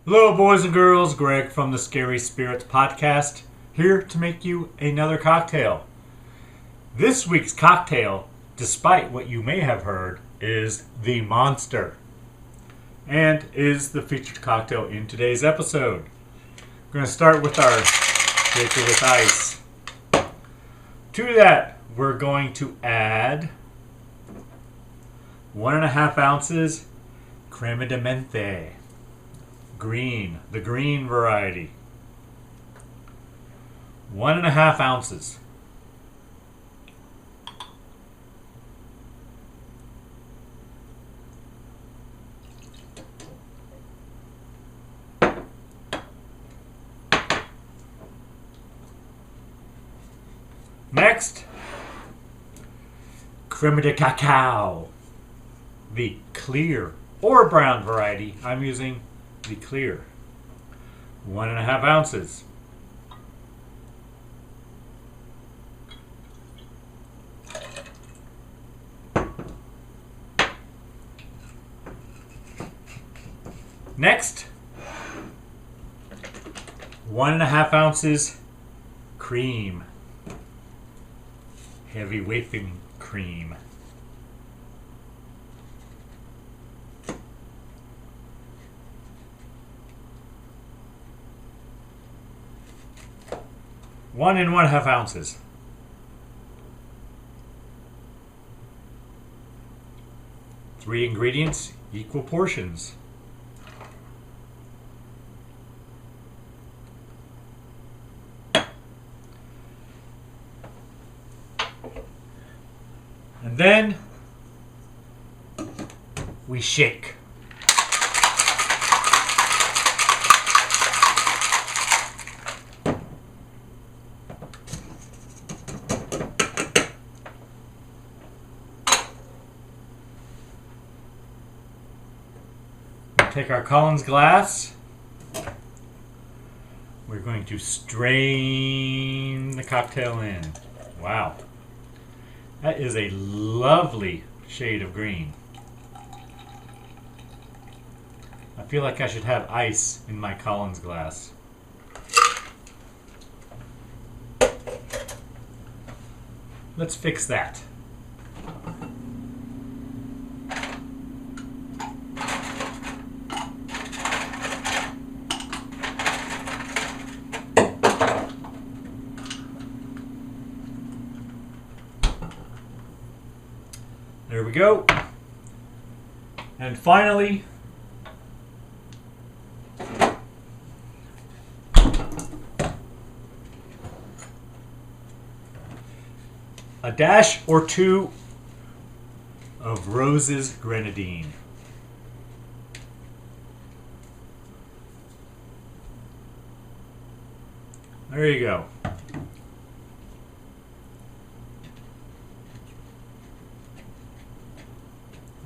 Hello, boys and girls. Greg from the Scary Spirits Podcast, here to make you another cocktail. This week's cocktail, despite what you may have heard, is the Monster, and is the featured cocktail in today's episode. We're going to start with our shaker with ice. To that, we're going to add 1.5 ounces crema de menthe. Green, the green variety. 1.5 ounces. Next, crema de cacao, the clear or brown variety. I'm using the clear. 1.5 ounces. Next, 1.5 ounces cream. Heavy wafting cream. One and 1/2 ounces. Three ingredients, equal portions. And then we shake. Take our Collins glass. We're going to strain the cocktail in. Wow. That is a lovely shade of green. I feel like I should have ice in my Collins glass. Let's fix that. There we go. And finally, a dash or two of Rose's grenadine. There you go.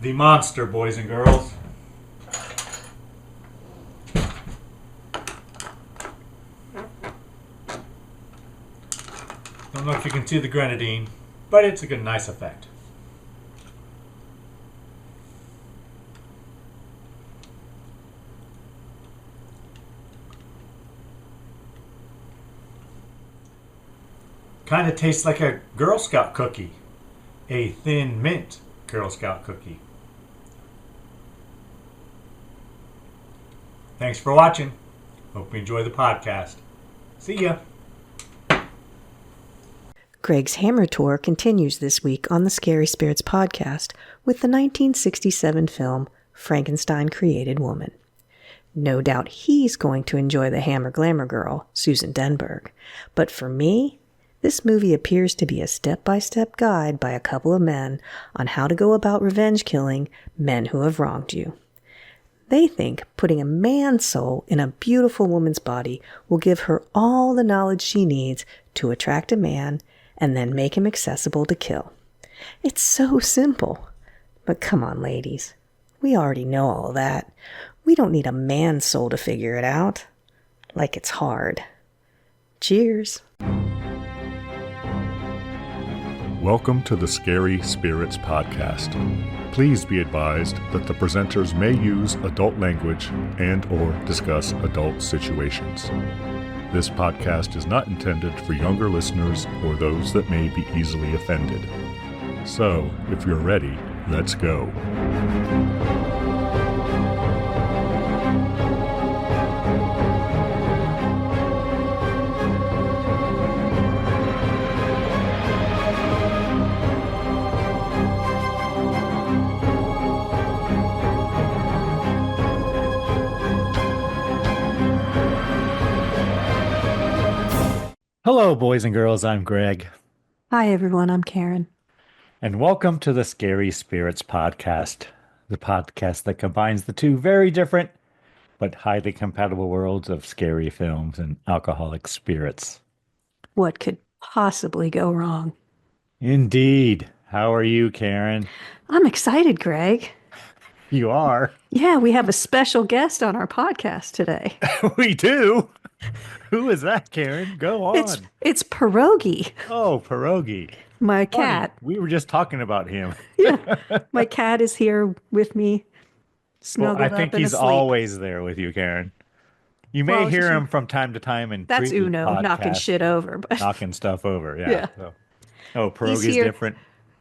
The Monster, boys and girls. Don't know if you can see the grenadine, but it's a good, nice effect. Kind of tastes like a Girl Scout cookie, a thin mint Girl Scout cookie. Thanks for watching. Hope you enjoy the podcast. See ya. Greg's Hammer Tour continues this week on the Scary Spirits Podcast with the 1967 film Frankenstein Created Woman. No doubt he's going to enjoy the Hammer Glamour girl, Susan Denberg. But for me, this movie appears to be a step-by-step guide by a couple of men on how to go about revenge killing men who have wronged you. They think putting a man's soul in a beautiful woman's body will give her all the knowledge she needs to attract a man and then make him accessible to kill. It's so simple. But come on, ladies. We already know all of that. We don't need a man's soul to figure it out. Like it's hard. Cheers. Welcome to the Scary Spirits Podcast. Please be advised that the presenters may use adult language and/or discuss adult situations. This podcast is not intended for younger listeners or those that may be easily offended. So, if you're ready, let's go. Hello, boys and girls. I'm Greg, Hi, everyone. I'm Karen. and welcome to the Scary Spirits Podcast, the podcast that combines the two very different but highly compatible worlds of scary films and alcoholic spirits. What could possibly go wrong? Indeed. How are you, Karen? I'm excited, Greg. You are. Yeah, we have a special guest on our podcast today. We do. Who is that, Karen? Go on. It's Pierogi, Oh, Pierogi. my Funny. cat. We were just talking about him. Yeah, my cat is here with me, Well, snuggled I up think and he's asleep. always there with you, Karen. You may Well, hear just- him from time to time in That's previous Uno knocking podcasts, shit over, but knocking stuff over. Yeah. Yeah. So. Oh, Pierogi's here. different.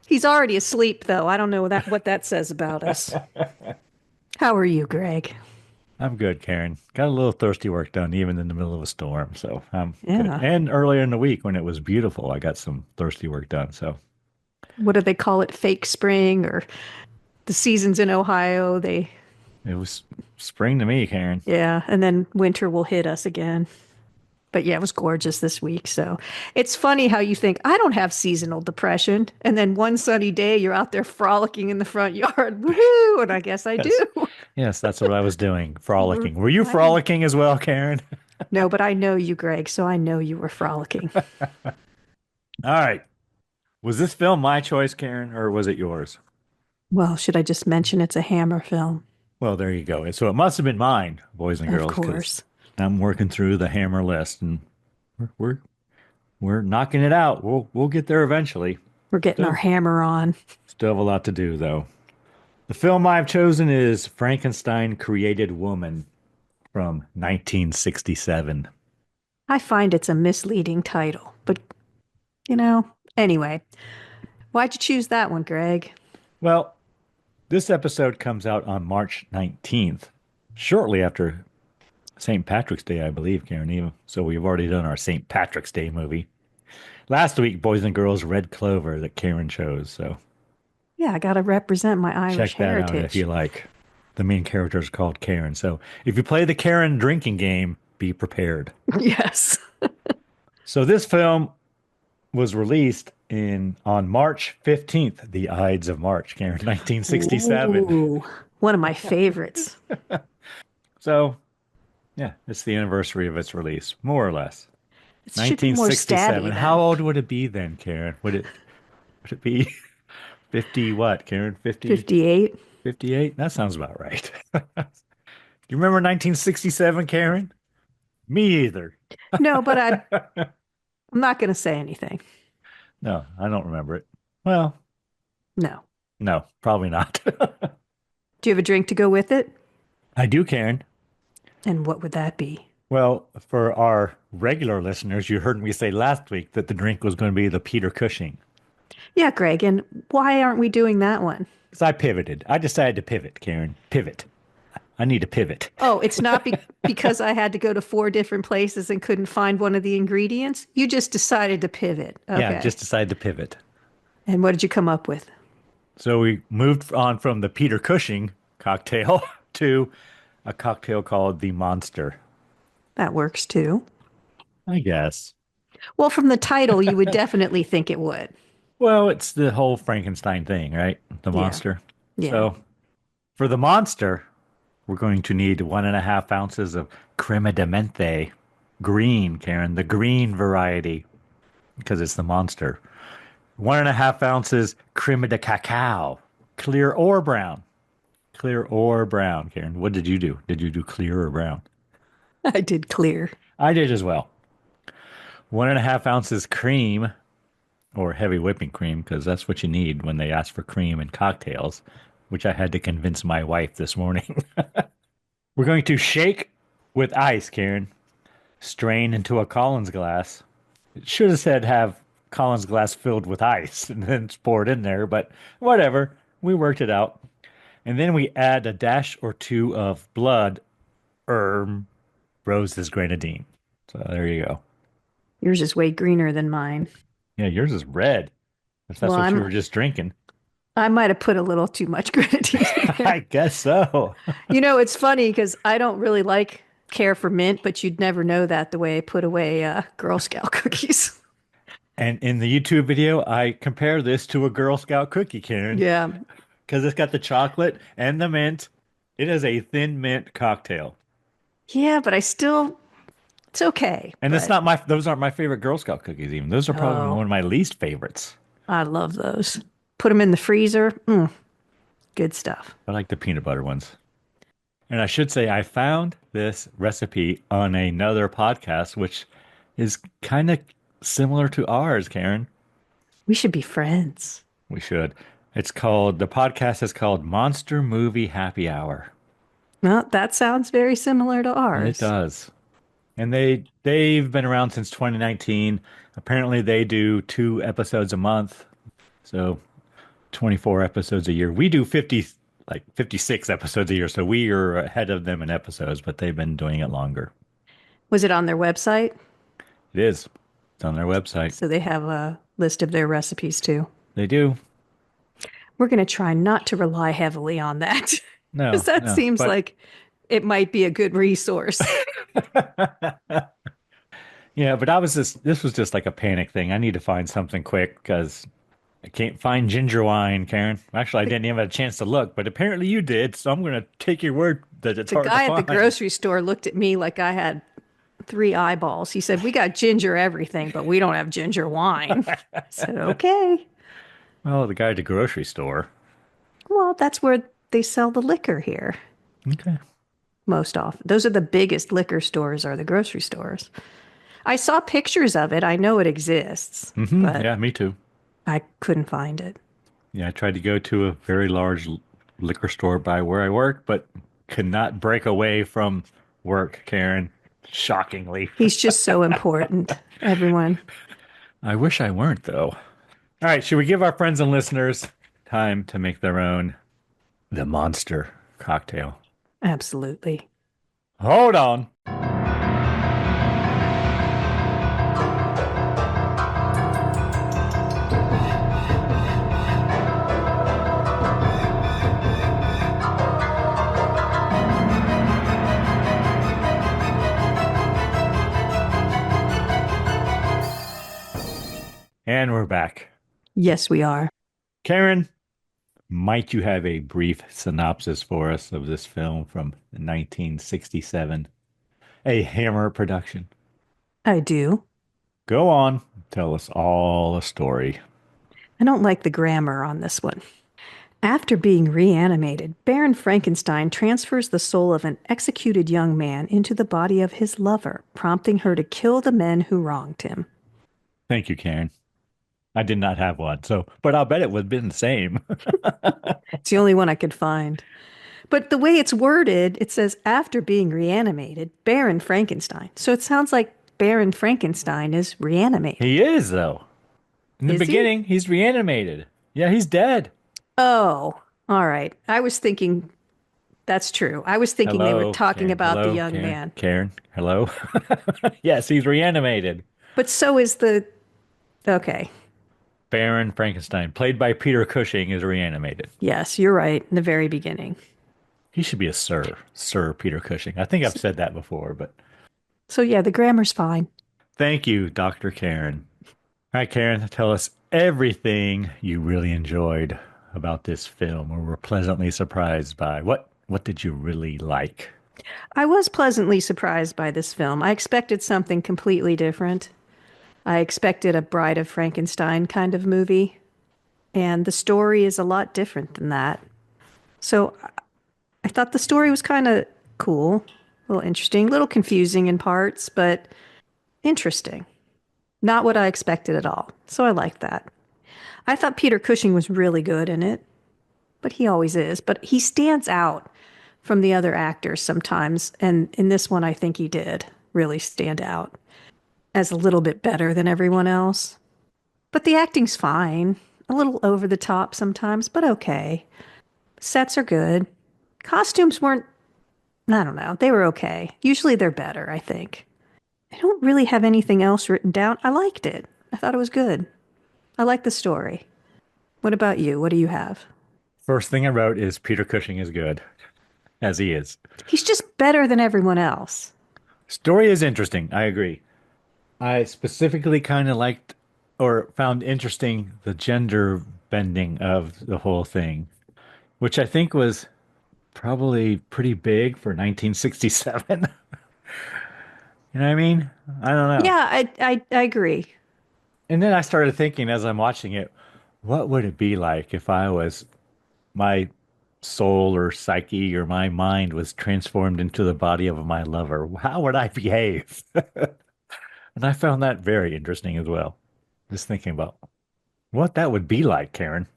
he's already asleep, though. I don't know what that says about us. How are you, Greg? I'm good, Karen. Got a little thirsty work done even in the middle of a storm, so I'm good. Yeah. And earlier in the week when it was beautiful, I got some thirsty work done. So What do they call it? Fake spring or the seasons in Ohio? it was spring to me, Karen. Yeah, and then winter will hit us again. But yeah, it was gorgeous this week. So it's funny how you think, I don't have seasonal depression. And then one sunny day, you're out there frolicking in the front yard. Woohoo! And I guess I do. Yes, that's what I was doing, frolicking. Were you Right. frolicking as well, Karen? No, but I know you, Greg. So I know you were frolicking. All right. Was this film my choice, Karen, or was it yours? Well, should I just mention it's a Hammer film? Well, there you go. So it must have been mine, boys and Of girls, 'cause course. I'm working through the Hammer list, and we're knocking it out. We'll get there eventually. We're getting our hammer on. Still have a lot to do, though. The film I've chosen is Frankenstein Created Woman from 1967. I find it's a misleading title, but anyway. Why'd you choose that one, Greg? Well, this episode comes out on March 19th, shortly after St. Patrick's Day, I believe, Karen. Even so, we've already done our St. Patrick's Day movie. Last week, boys and girls, Red Clover that Karen chose. So Yeah, I got to represent my Irish check that out if heritage. you like. The main character is called Karen. So if you play the Karen drinking game, be prepared. Yes. So this film was released on March 15th, the Ides of March, Karen, 1967. Ooh, one of my favorites. So, yeah, it's the anniversary of its release, more or less. It should be more stabby. then. How old would it be then, Karen? Would it be 50 what, Karen? 58. 58? That sounds about right. You remember 1967, Karen? Me either. No, but I'm not going to say anything. No, I don't remember it. Well, No. no, probably not. Do you have a drink to go with it? I do, Karen. And what would that be? Well, for our regular listeners, you heard me say last week that the drink was going to be the Peter Cushing. Yeah, Greg. And why aren't we doing that one? Because I pivoted. I decided to pivot, Karen. Pivot. I need to pivot. Oh, it's not because I had to go to 4 different places and couldn't find one of the ingredients. You just decided to pivot. Okay. Yeah, just decided to pivot. And what did you come up with? So we moved on from the Peter Cushing cocktail to a cocktail called the Monster. That works too. I guess. Well, from the title, you would definitely think it would. Well, it's the whole Frankenstein thing, right? The Yeah. monster. Yeah. So for the monster, we're going to need 1.5 ounces of crema de menthe green, Karen, the green variety, because it's the monster. 1.5 ounces crema de cacao, clear or brown. Clear or brown, Karen. What did you do? Did you do clear or brown? I did clear. I did as well. 1.5 ounces cream, or heavy whipping cream, because that's what you need when they ask for cream in cocktails. which I had to convince my wife this morning. We're going to shake with ice, Karen. Strain into a Collins glass. It should have said have Collins glass filled with ice and then pour it in there, but whatever. We worked it out. And then we add a dash or two of blood, Rose's grenadine. So there you go. Yours is way greener than mine. Yeah, yours is red. If that's Well, what you were just drinking. I might have put a little too much grenadine in there. I guess so. It's funny because I don't really care for mint, but you'd never know that the way I put away Girl Scout cookies. And in the YouTube video, I compare this to a Girl Scout cookie, Karen. Yeah. Because it's got the chocolate and the mint. It is a thin mint cocktail. Yeah, but it's okay. And it's not those aren't my favorite Girl Scout cookies even. Those are probably one of my least favorites. I love those. Put them in the freezer. Good stuff. I like the peanut butter ones. And I should say I found this recipe on another podcast, which is kind of similar to ours, Karen. We should be friends. We should. The podcast is called Monster Movie Happy Hour. Well, that sounds very similar to ours. It does. And they've been around since 2019. Apparently they do 2 episodes a month. So 24 episodes a year. We do 56 episodes a year. So we are ahead of them in episodes, but they've been doing it longer. Was it on their website? It is. It's on their website. So they have a list of their recipes too. They do. We're going to try not to rely heavily on that. No. Because that seems like it might be a good resource. Yeah, but this was just like a panic thing. I need to find something quick because I can't find ginger wine, Karen. Actually, I didn't even have a chance to look, but apparently you did. So I'm going to take your word that it's hard to find. The guy at the grocery store looked at me like I had 3 eyeballs. He said, "We got ginger everything, but we don't have ginger wine." I said, "Okay." Well, the guy at the grocery store. Well, that's where they sell the liquor here. Okay. Most often. Those are the biggest liquor stores, are the grocery stores. I saw pictures of it. I know it exists. Mm-hmm. But yeah, me too. I couldn't find it. Yeah, I tried to go to a very large liquor store by where I work, but could not break away from work, Karen. Shockingly. He's just so important, everyone. I wish I weren't, though. All right, should we give our friends and listeners time to make their own The Monster cocktail? Absolutely. Hold on. And we're back. Yes, we are. Karen, might you have a brief synopsis for us of this film from 1967, a Hammer production? I do. Go on, tell us all a story. I don't like the grammar on this one. After being reanimated, Baron Frankenstein transfers the soul of an executed young man into the body of his lover, prompting her to kill the men who wronged him. Thank you, Karen. I did not have one, but I'll bet it would have been the same. It's the only one I could find. But the way it's worded, it says, after being reanimated, Baron Frankenstein. So it sounds like Baron Frankenstein is reanimated. He is, though. In the beginning, he's reanimated. Yeah, he's dead. Oh, all right. I was thinking, that's true. I was thinking they were talking about the young man. Karen, hello? Yes, he's reanimated. But so is okay. Baron Frankenstein, played by Peter Cushing, is reanimated. Yes, you're right. In the very beginning. He should be a Sir Peter Cushing. I think I've said that before, but. So yeah, the grammar's fine. Thank you, Dr. Karen. All right, Karen, tell us everything you really enjoyed about this film or were pleasantly surprised by. What did you really like? I was pleasantly surprised by this film. I expected something completely different. I expected a Bride of Frankenstein kind of movie, and the story is a lot different than that. So I thought the story was kind of cool, a little interesting, a little confusing in parts, but interesting. Not what I expected at all. So I liked that. I thought Peter Cushing was really good in it. but he always is. But he stands out from the other actors sometimes. And in this one, I think he did really stand out as a little bit better than everyone else. But the acting's fine. A little over the top sometimes, but okay. Sets are good. Costumes weren't, I don't know, they were okay. Usually they're better, I think. I don't really have anything else written down. I liked it. I thought it was good. I like the story. What about you? What do you have? First thing I wrote is Peter Cushing is good, as he is. He's just better than everyone else. Story is interesting. I agree. I specifically kind of liked or found interesting the gender bending of the whole thing, which I think was probably pretty big for 1967. You know what I mean? I don't know. Yeah, I agree. And then I started thinking as I'm watching it, what would it be like if I was my soul or psyche or my mind was transformed into the body of my lover? How would I behave? And I found that very interesting as well. Just thinking about what that would be like, Karen.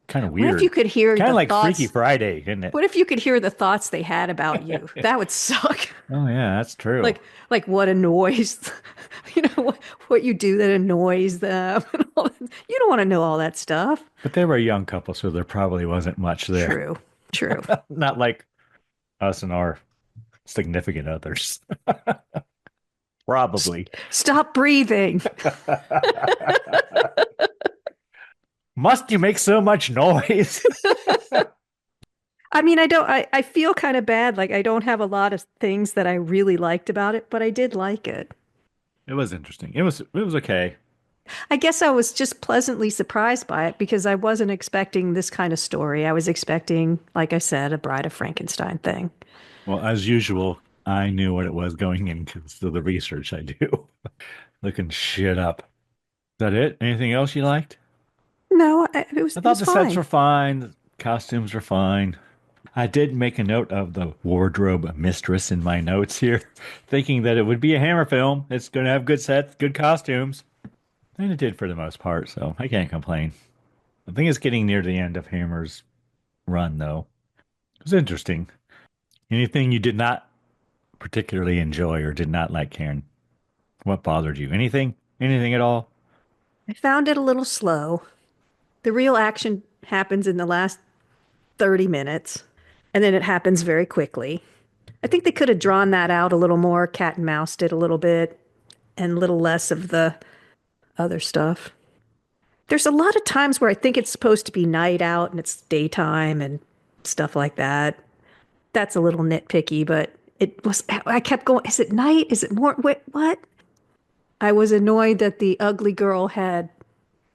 Kind of What if you weird. could hear Kind of the like Freaky thoughts? Friday, isn't it? What if you could hear the thoughts they had about you? That would suck. Oh yeah, that's true. Like what annoys, what you do that annoys them. And all that. You don't want to know all that stuff. But they were a young couple, so there probably wasn't much there. True, true. Not like us and our significant others. Probably. Stop breathing. Must you make so much noise? I mean, I feel kind of bad. Like I don't have a lot of things that I really liked about it, but I did like it. It was interesting. It was okay. I guess I was just pleasantly surprised by it because I wasn't expecting this kind of story. I was expecting, like I said, a Bride of Frankenstein thing. Well, as usual, I knew what it was going in because of the research I do. Looking shit up. Is that it? Anything else you liked? No, I it thought was the sets fine. were fine. The costumes were fine. I did make a note of the wardrobe mistress in my notes here, thinking that it would be a Hammer film. It's going to have good sets, good costumes. And it did for the most part, so I can't complain. I think it's getting near the end of Hammer's run, though. It was interesting. Anything you did not particularly enjoy or did not like, Karen? What bothered you? Anything? Anything at all? I found it a little slow. The real action happens in the last 30 minutes, and then it happens very quickly. I think they could have drawn that out a little more, cat and moused it a little bit, and a little less of the other stuff. There's a lot of times where I think it's supposed to be night out and it's daytime and stuff like that. That's a little nitpicky, but I kept going, is it night? Is it more? Wait, what? I was annoyed that the ugly girl had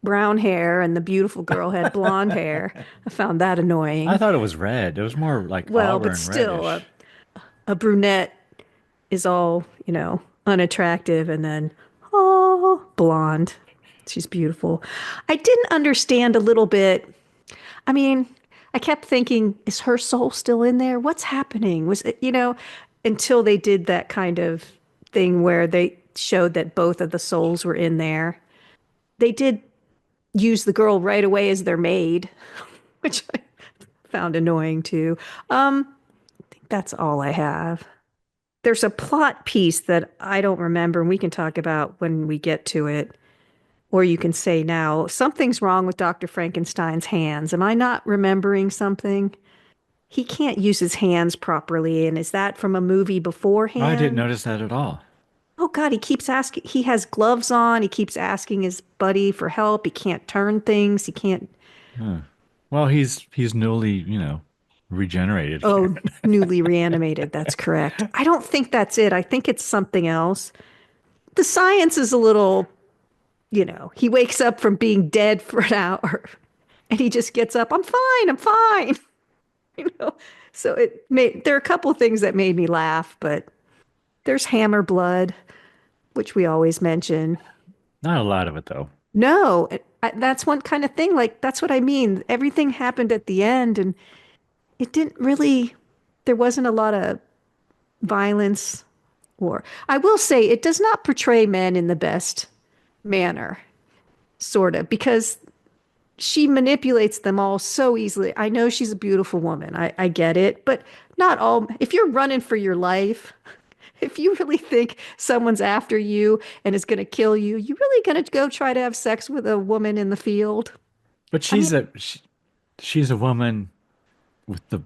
brown hair and the beautiful girl had blonde hair. I found that I annoying. thought it was red. It was more like Well, but auburn still, reddish. a brunette is all, unattractive and then, oh, blonde. She's beautiful. I didn't understand a little bit. I mean, I kept thinking, is her soul still in there? What's happening? Was it, until they did that kind of thing where they showed that both of the souls were in there. They did use the girl right away as their maid, which I found annoying too. I think that's all I have. There's a plot piece that I don't remember, and we can talk about when we get to it. Or you can say now, something's wrong with Dr. Frankenstein's hands. Am I not remembering something? He can't use his hands properly. And is that from a movie I didn't beforehand? notice that at all. Oh God, he keeps asking, he has gloves on. He keeps asking his buddy for help. He can't turn things. He can't, Huh. Well, he's newly, regenerated. oh, newly reanimated. That's correct. I don't think that's it. I think it's something else. The science is a little, he wakes up from being dead for an hour and he just gets up. I'm fine. I'm fine. You know, so there are a couple of things that made me laugh, but there's hammer blood, which we always mention. Not a lot of it though. No, that's one kind of thing. Like, that's what I mean. Everything happened at the end, and it didn't really, there wasn't a lot of violence. Or, I will say, it does not portray men in the best manner, sort of, because she manipulates them all so easily. I know she's a beautiful woman. I get it, but not all. If you're running for your life, if you really think someone's after you and is going to kill you, you really going to go try to have sex with a woman in the field? But I mean, she's a woman with the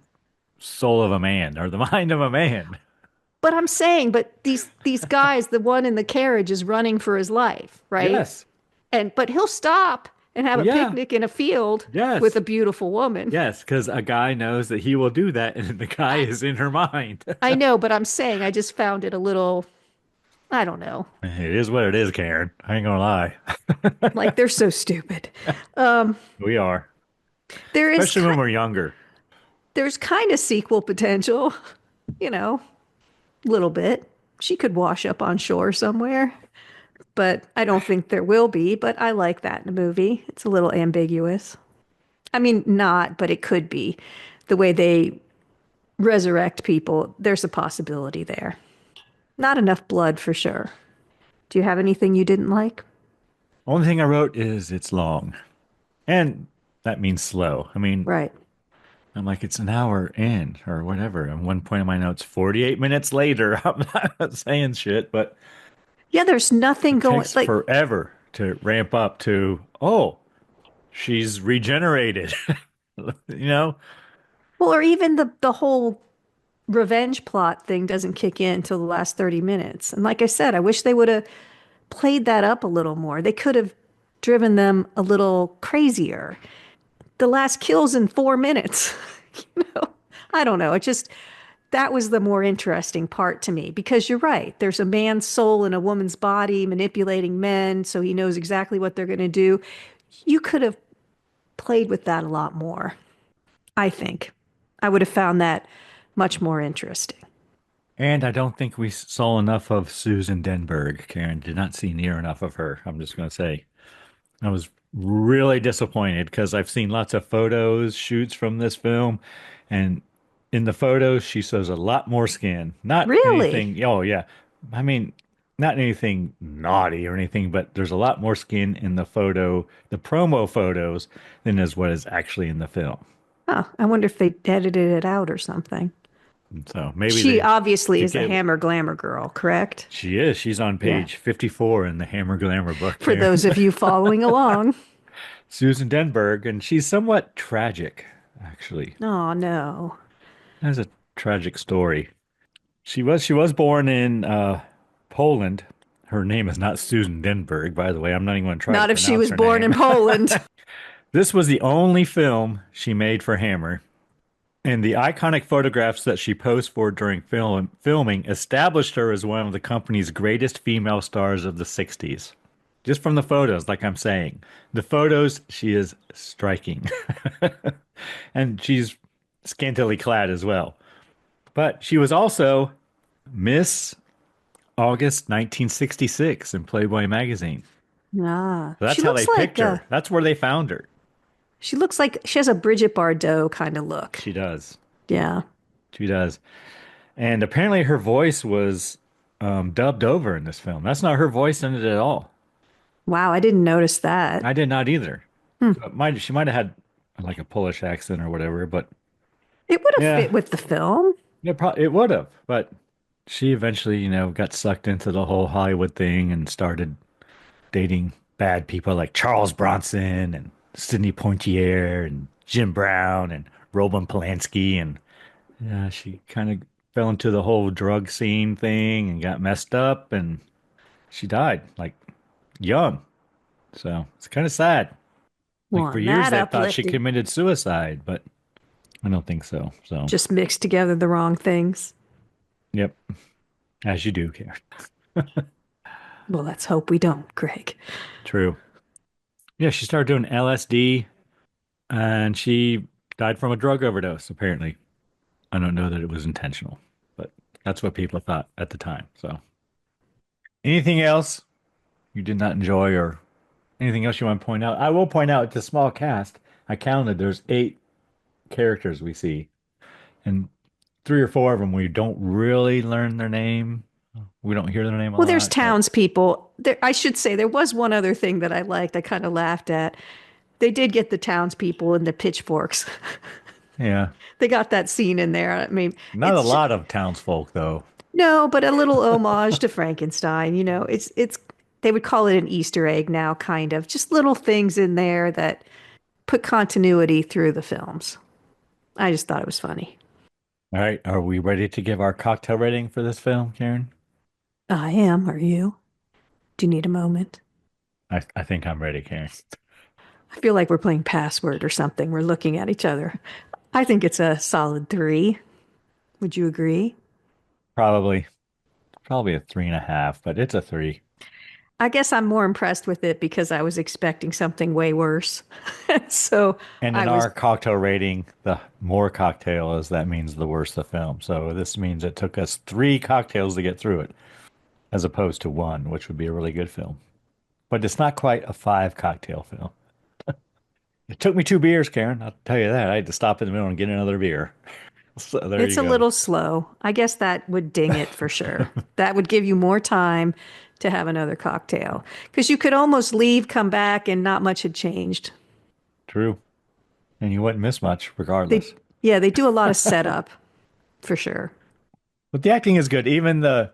soul of a man or the mind of a man. but I'm saying, but these guys, the one in the carriage is running for his life, right? Yes. And but he'll stop and have Well, a yeah. picnic in a field with Yes. a beautiful woman. Yes, because a guy knows that he will do that, and the guy I is in her mind. I know, but I'm saying I just found it a little, I don't know. It is what it is, Karen. I ain't gonna lie. Like they're so stupid. Um, We are, there is especially when ki we're younger. there's kind of sequel potential, you know, a little bit. She could wash up on shore somewhere, but I don't think there will be. But I like that in a movie. It's a little ambiguous. I mean, not, but it could be. The way they resurrect people, there's a possibility there. Not enough blood for sure. Do you have anything you didn't like? Only thing I wrote is it's long, and that means slow. I mean, Right. I'm like it's an hour in or whatever. At one point in my notes, 48 minutes later. I'm not saying shit, but Yeah, there's nothing it going takes like, forever to ramp up to, oh, she's regenerated. You know? well, or even the whole revenge plot thing doesn't kick in until the last 30 minutes. And like I said, I wish they would have played that up a little more. They could have driven them a little crazier. The last kill's in 4 minutes. You know, I don't know. It just, that was the more interesting part to me because you're right. There's a man's soul in a woman's body manipulating men, so he knows exactly what they're going to do. You could have played with that a lot more, I think. I would have found that much more interesting. And I don't think we saw enough of Susan Denberg. Karen did not see near enough of her. I'm just going to say I was really disappointed because I've seen lots of photos, shoots from this film, and in the photos she shows a lot more skin. Not Really? anything. Oh yeah, I mean, not anything naughty or anything, but there's a lot more skin in the photo, the promo photos, than is what is actually in the film. Oh, I wonder if they edited it out or something. So maybe She they obviously to is a get. Hammer Glamour girl, correct? She is. She's on Yeah. page 54 in the Hammer Glamour book, For Karen. those of you following along. Susan Denberg, and she's somewhat tragic, actually. Oh, no. That's a tragic story. She was born in Poland. Her name is not Susan Denberg, by the way. I'm not even going to try to Not if she pronounce was her born in name. Poland. This was the only film she made for Hammer, and the iconic photographs that she posed for during filming established her as one of the company's greatest female stars of the 60s. Just from the photos, like I'm saying. The photos, she is striking. And she's scantily clad as well. But she was also Miss August 1966 in Playboy magazine. Ah, So that's how they picked her. That's where they found her. she looks like she has a Bridget Bardot kind of look. She does. Yeah. She does. And apparently her voice was dubbed over in this film. That's not her voice in it at all. Wow, I didn't notice that. I did not either. Hmm. So she might have had like a Polish accent or whatever, but It would have yeah, fit with the film. it would have. But she eventually, got sucked into the whole Hollywood thing and started dating bad people like Charles Bronson and Sidney Poitier and Jim Brown and Roman Polanski. And yeah, she kind of fell into the whole drug scene thing and got messed up and she died like young. So it's kind of sad. Like Well, for and years that they thought she uplifting committed suicide, but I don't think so. So, just mixed together the wrong things. yep, as you do, Karen. Well, let's hope we don't, Greg. True. Yeah, she started doing LSD and she died from a drug overdose, apparently. I don't know that it was intentional, but that's what people thought at the time. So, anything else you did not enjoy or anything else you want to point out? I will point out it's a small cast. I counted there's 8 characters we see, and 3 or 4 of them we don't really learn their name. We don't hear their name a Well, there's lot, but townspeople. There, I should say there was one other thing that I liked. I kind of laughed at. They did get the townspeople and the pitchforks. Yeah. They got that scene in there. I mean, Not a lot of townsfolk, though. no, but a little homage to Frankenstein. It's they would call it an Easter egg now, kind of. Just little things in there that put continuity through the films. I just thought it was funny. All right. Are we ready to give our cocktail rating for this film, Karen? I am. Are you? Do you need a moment? I think I'm ready, Karen. I feel like we're playing password or something. We're looking at each other. I think it's a solid 3. Would you agree? Probably, probably a 3.5, but it's a 3. I guess I'm more impressed with it because I was expecting something way worse. So And I in was, our cocktail rating, the more cocktails, that means the worse the film. So this means it took us 3 cocktails to get through it, as opposed to 1, which would be a really good film. But it's not quite a 5 cocktail film. It took me 2 beers, Karen. I'll tell you that. I had to stop in the middle and get another beer. So there it's you a go. little slow. I guess that would ding it for sure. That would give you more time to have another cocktail because you could almost leave, come back, and not much had changed. True. And you wouldn't miss much They, regardless. yeah, they do a lot of setup for sure. But the acting is good. Even the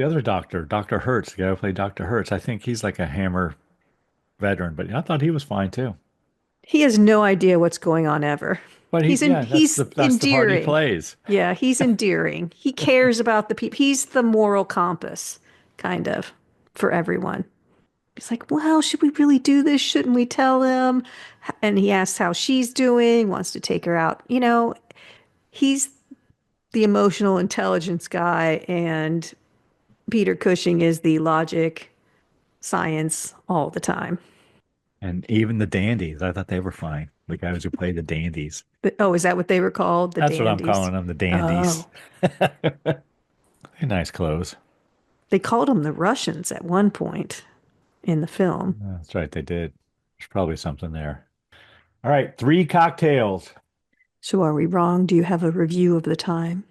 other doctor, Dr. Hertz, the guy who played Dr. Hertz, I think he's like a Hammer veteran, but I thought he was fine too. He has no idea what's going on ever. But yeah, He's that's the part he endearing. plays. Yeah, he's endearing. He cares about the people. He's the moral compass, kind of, for everyone. He's like, well, should we really do this? Shouldn't we tell him? And he asks how she's doing, wants to take her out. He's the emotional intelligence guy, and Peter Cushing is the logic, science all the time. And even the dandies, I thought they were fine. The guys who play the dandies. Oh, is that what they were called? The That's what I'm dandies. calling them, the dandies. Oh, Nice clothes. they called them the Russians at one point in the film. That's right, they did. There's probably something there. All right, 3 cocktails. So are we wrong? Do you have a review of the time?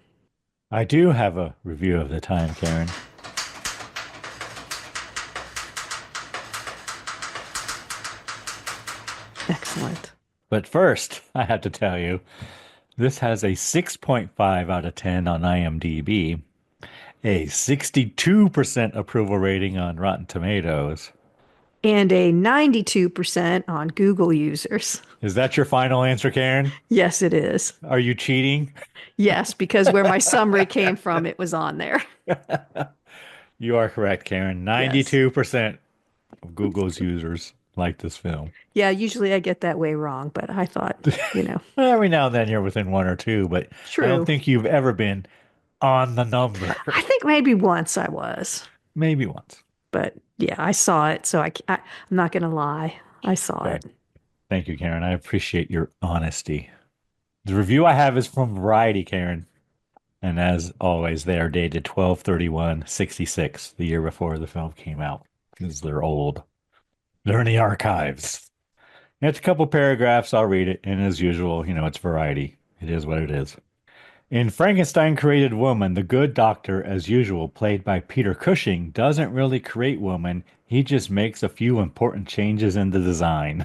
I do have a review of the time, Karen. Excellent. But first, I have to tell you, this has a 6.5 out of 10 on IMDb, a 62% approval rating on Rotten Tomatoes. And a 92% on Google users. Is that your final answer, Karen? Yes, it is. Are you cheating? Yes, because where my summary came from, it was on there. You are correct, Karen. 92% of Google's users like this film. Yeah, usually I get that way wrong, but I thought, Every now and then you're within 1 or 2, but I don't true. think you've ever been on the number. I think maybe once I was, Maybe once. but yeah, I saw it, so I'm not gonna lie, I saw Okay. it. Thank you, Karen. I appreciate your honesty. The review I have is from Variety, Karen. And as always, they are dated 12/31/66, the year before the film came out, because they're old. They're in the archives. And it's a couple paragraphs. I'll read it. And as usual, it's Variety. It is what it is. In Frankenstein Created Woman, the good doctor, as usual, played by Peter Cushing, doesn't really create woman. He just makes a few important changes in the design.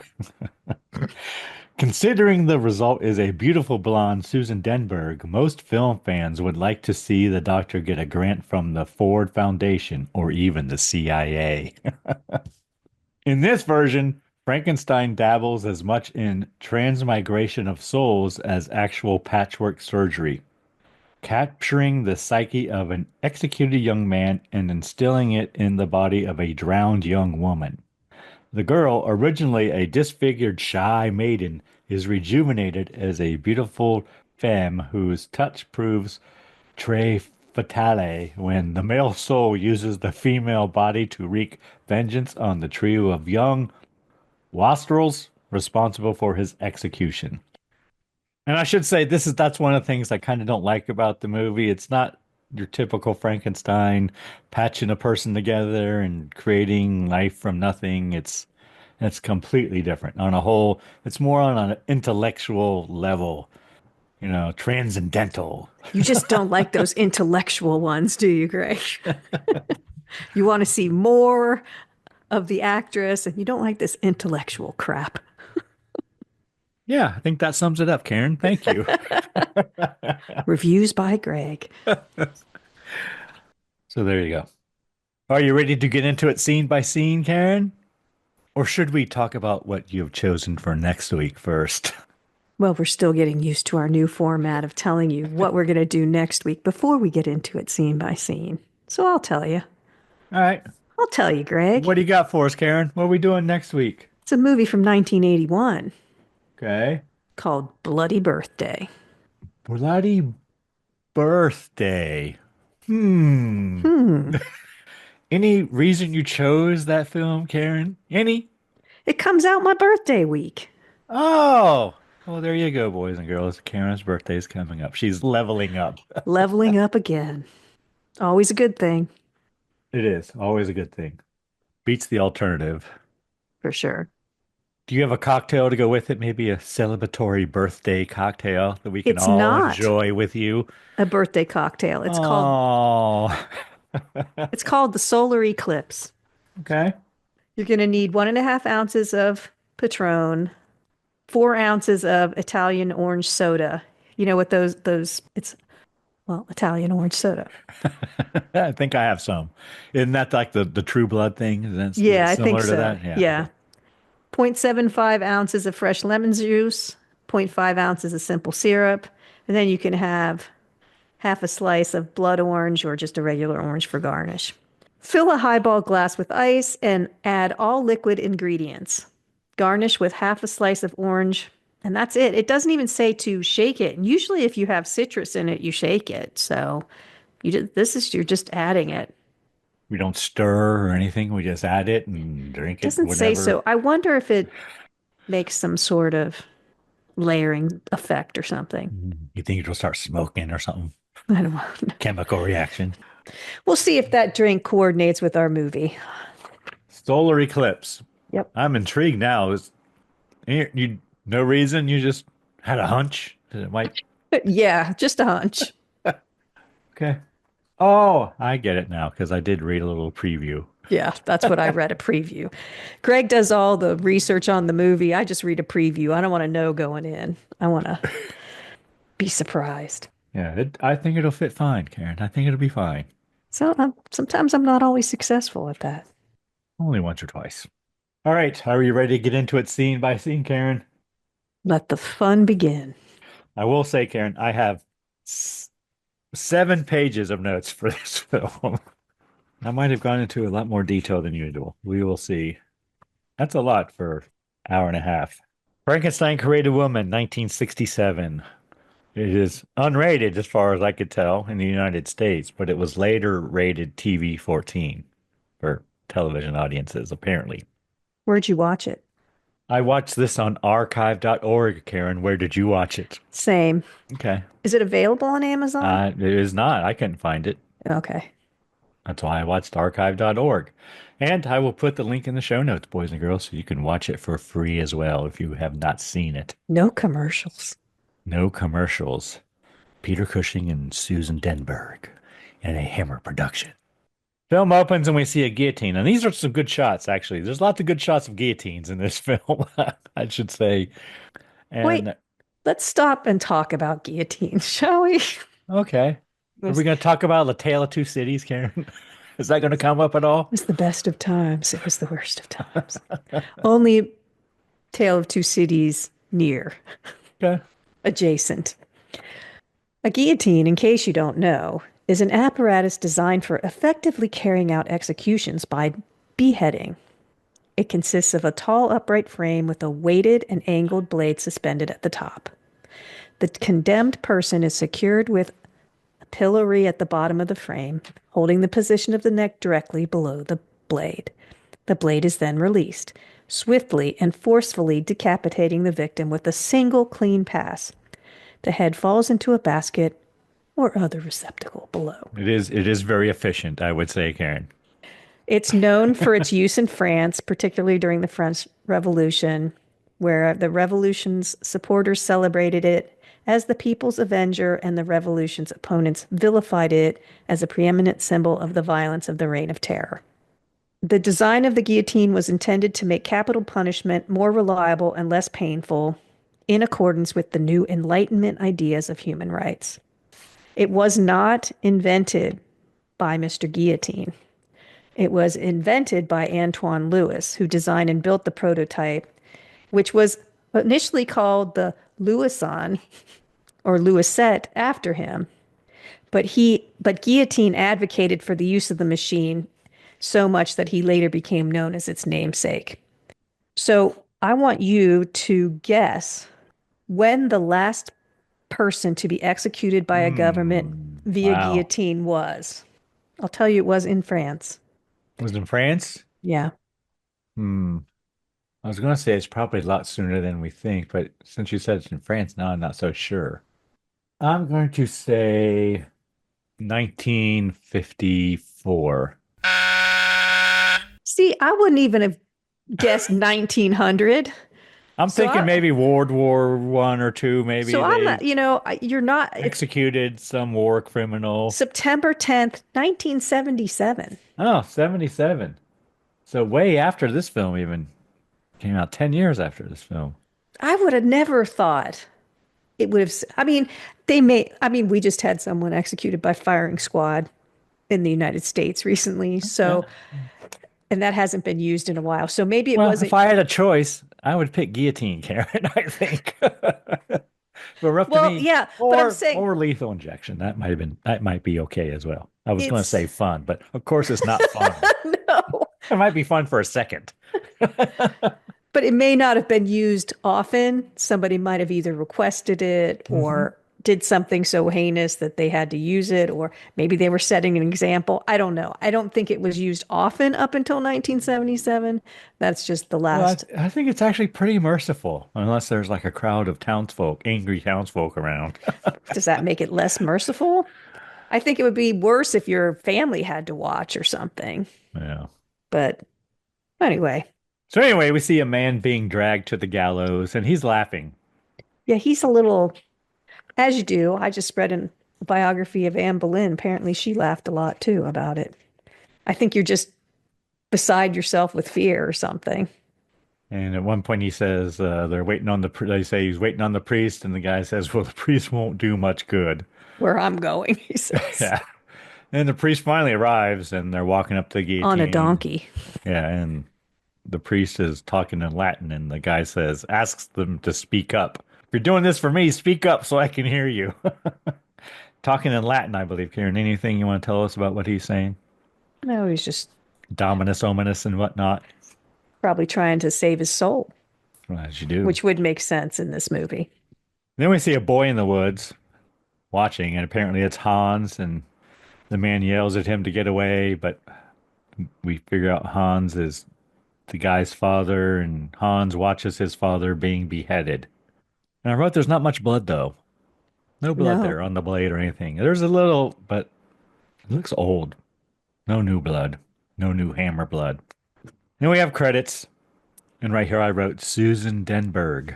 Considering the result is a beautiful blonde Susan Denberg, most film fans would like to see the doctor get a grant from the Ford Foundation or even the CIA. In this version, Frankenstein dabbles as much in transmigration of souls as actual patchwork surgery, capturing the psyche of an executed young man and instilling it in the body of a drowned young woman. The girl, originally a disfigured, shy maiden, is rejuvenated as a beautiful femme whose touch proves très fatale when the male soul uses the female body to wreak vengeance on the trio of young wastrels responsible for his execution. And I should say that's one of the things I kind of don't like about the movie. It's not your typical Frankenstein patching a person together and creating life from nothing. It's completely different. On a whole, it's more on an intellectual level, transcendental. You just don't like those intellectual ones, do you, Greg? You want to see more of the actress, and you don't like this intellectual crap. Yeah, I think that sums it up, Karen. Thank you. Reviews by Greg. So there you go. Are you ready to get into it scene by scene, Karen? Or should we talk about what you've chosen for next week first? Well, we're still getting used to our new format of telling you what we're going to do next week before we get into it scene by scene. So I'll tell you. All right. I'll tell you, Greg. What do you got for us, Karen? What are we doing next week? It's a movie from 1981 Okay. called Bloody Birthday. Bloody Birthday. Any reason you chose that film, Karen? Any? It comes out my birthday week. Oh, well, there you go, boys and girls. Karen's birthday is coming up. She's leveling up. Leveling up again. Always a good thing, It is always a good thing. Beats the alternative. for sure. Do you have a cocktail to go with it? Maybe a celebratory birthday cocktail that we can It's all not enjoy with you? a birthday cocktail. Oh, It's called the Solar Eclipse. okay. You're going to need 1.5 ounces of Patron, 4 ounces of Italian orange soda. You know what it's, well, Italian orange soda. I think I have some. Isn't that like the True Blood thing? Is Yeah, it I think similar to so. that? Yeah. 0.75 ounces of fresh lemon juice, 0.5 ounces of simple syrup, and then you can have half a slice of blood orange or just a regular orange for garnish. Fill a highball glass with ice and add all liquid ingredients. Garnish with half a slice of orange, and that's it. It doesn't even say to shake it. And usually if you have citrus in it, you shake it. So you're just adding it. We don't stir or anything. We just add it and drink It it, doesn't say whatever. so. I wonder if it makes some sort of layering effect or something. You think it'll start smoking or something? I don't know. Chemical reaction. We'll see if that drink coordinates with our movie. Solar eclipse. Yep. I'm intrigued now. No reason. You just had a hunch that it might. Yeah, just a hunch. Okay. Oh, I get it now because I did read a little preview. Yeah, that's what I read, a preview. Greg does all the research on the movie. I just read a preview. I don't want to know going in. I want to be surprised. Yeah, I think it'll fit fine, Karen. I think it'll be fine. So sometimes I'm not always successful at that. Only once or twice. All right. Are you ready to get into it scene by scene, Karen? Let the fun begin. I will say, Karen, I have 7 pages of notes for this film. I might have gone into a lot more detail than usual. We will see. That's a lot for an hour and a half. Frankenstein Created Woman, 1967. It is unrated as far as I could tell in the United States, but it was later rated TV-14 for television audiences, apparently. Where'd you watch it? I watched this on archive.org, Karen. Where did you watch it? Same. Okay. Is it available on Amazon? It is not. I couldn't find it. Okay. That's why I watched archive.org. And I will put the link in the show notes, boys and girls, so you can watch it for free as well if you have not seen it. No commercials. No commercials. Peter Cushing and Susan Denberg in a Hammer production. Film opens and we see a guillotine. And these are some good shots, actually. There's lots of good shots of guillotines in this film, I should say. And Wait, let's stop and talk about guillotines, shall we? okay. Are we going to talk about La Tale of Two Cities, Karen? Is that going to come up at all? It was the best of times. It was the worst of times. Only Tale of Two Cities near. Okay. Adjacent. A guillotine, in case you don't know, is an apparatus designed for effectively carrying out executions by beheading. It consists of a tall upright frame with a weighted and angled blade suspended at the top. The condemned person is secured with a pillory at the bottom of the frame, holding the position of the neck directly below the blade. The blade is then released, swiftly and forcefully decapitating the victim with a single clean pass. The head falls into a basket or other receptacle below. It is very efficient, I would say, Karen. It's known for its use in France, particularly during the French Revolution, where the revolution's supporters celebrated it as the people's avenger and the revolution's opponents vilified it as a preeminent symbol of the violence of the Reign of Terror. The design of the guillotine was intended to make capital punishment more reliable and less painful in accordance with the new Enlightenment ideas of human rights. It was not invented by Mr. Guillotine. It was invented by Antoine Louis, who designed and built the prototype, which was initially called the Louison or Louisette after him. But Guillotine advocated for the use of the machine so much that he later became known as its namesake. So I want you to guess when the last person to be executed by a government via Wow. guillotine was. I'll tell you, it was in France. Was it in France? Yeah. Hmm. I was going to say it's probably a lot sooner than we think, but since you said it's in France, now I'm not so sure. I'm going to say 1954. See, I wouldn't even have guessed 1900. I'm So thinking I- maybe World War One or two, maybe So I'm they not, you're not, it's executed some war criminal. September 10th, 1977. Oh, 77. So way after this film even came out, 10 years after this film. I would have never thought it would have, we just had someone executed by firing squad in the United States recently. So, and that hasn't been used in a while. So maybe it Well, wasn't. if I had a choice, I would pick guillotine, Karen, I think. But we're up to Well, me. yeah, but I'm saying Or lethal injection. That might be okay as well. I was going to it's say fun, but of course it's not fun. no, It might be fun for a second. but it may not have been used often. Somebody might have either requested it or did something so heinous that they had to use it, or maybe they were setting an example. I don't know. I don't think it was used often up until 1977. That's just the Well, last. I think it's actually pretty merciful, unless there's like a crowd of townsfolk, angry townsfolk around. Does that make it less merciful? I think it would be worse if your family had to watch or something. Yeah. But anyway, So anyway, we see a man being dragged to the gallows, and he's laughing. yeah, he's a little, as you do. I just read a biography of Anne Boleyn. Apparently, she laughed a lot too about it. I think you're just beside yourself with fear or something. And at one point, he says they're waiting on they say he's waiting on the priest, and the guy says, "Well, the priest won't do much good." Where I'm going, he says, Yeah. And the priest finally arrives, and they're walking up to the guillotine. on a donkey. Yeah, and the priest is talking in Latin, and the guy says, asks them to speak up. If you're doing this for me, speak up so I can hear you. Talking in Latin, I believe. Karen, anything you want to tell us about what he's saying? No, he's just Dominus, ominous, and whatnot. probably trying to save his soul, Well, as you do. which would make sense in this movie. Then we see a boy in the woods watching, and apparently it's Hans, and the man yells at him to get away, but we figure out Hans is the guy's father, and Hans watches his father being beheaded. And I wrote there's not much blood, though. No blood No. there on the blade or anything. There's a little, but it looks old. No new blood. No new hammer blood. Then we have credits. And right here I wrote Susan Denberg,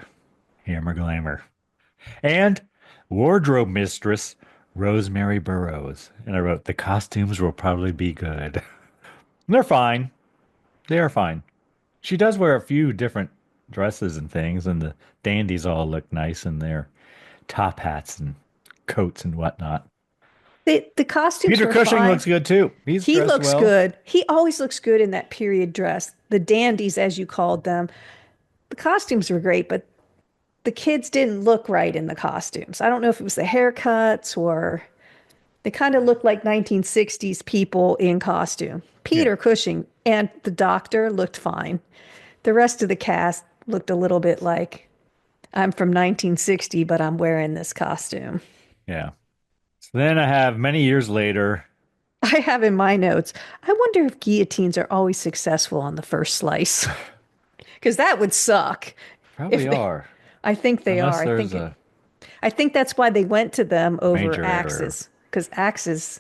Hammer Glamour. And wardrobe mistress Rosemary Burrows. And I wrote the costumes will probably be good. They're fine. They are fine. She does wear a few different dresses and things, and the dandies all look nice in their top hats and coats and whatnot. The costumes Peter were Cushing fine. looks good too. He dressed looks well. good. He always looks good in that period dress. The dandies, as you called them. The costumes were great, but the kids didn't look right in the costumes. I don't know if it was the haircuts or they kind of looked like 1960s people in costume. Peter Cushing and the doctor looked fine. The rest of the cast looked a little bit like I'm from 1960, but I'm wearing this costume. Yeah. So then I have many years later. I have in my notes, I wonder if guillotines are always successful on the first slice. Because that would suck. Probably If they- are. I think they Unless are. there's a I think that's why they went to them over major error. axes. Because axes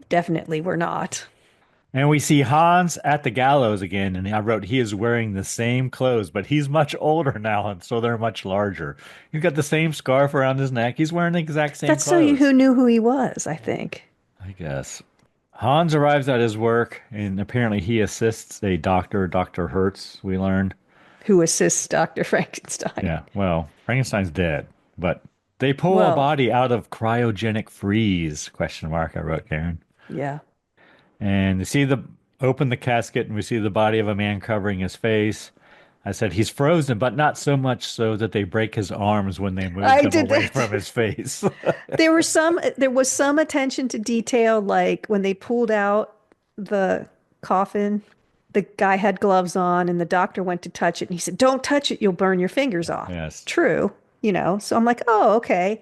definitely were not. And we see Hans at the gallows again, and I wrote he is wearing the same clothes, but he's much older now, and so they're much larger. He's got the same scarf around his neck. He's wearing the exact same That's so clothes. who knew who he was, I think. I guess. Hans arrives at his work, and apparently he assists a doctor, Dr. Hertz, we learn. Who assists Dr. Frankenstein. Yeah, well, Frankenstein's dead, but they pull a Well, body out of cryogenic freeze, question mark, I wrote, Karen. yeah. And you see open the casket, and we see the body of a man covering his face. I said he's frozen, but not so much so that they break his arms when they move I them did away that. from his face. There was some attention to detail, like when they pulled out the coffin, the guy had gloves on and the doctor went to touch it and he said, "Don't touch it, you'll burn your fingers off." Yes. True, So I'm like, "Oh, okay."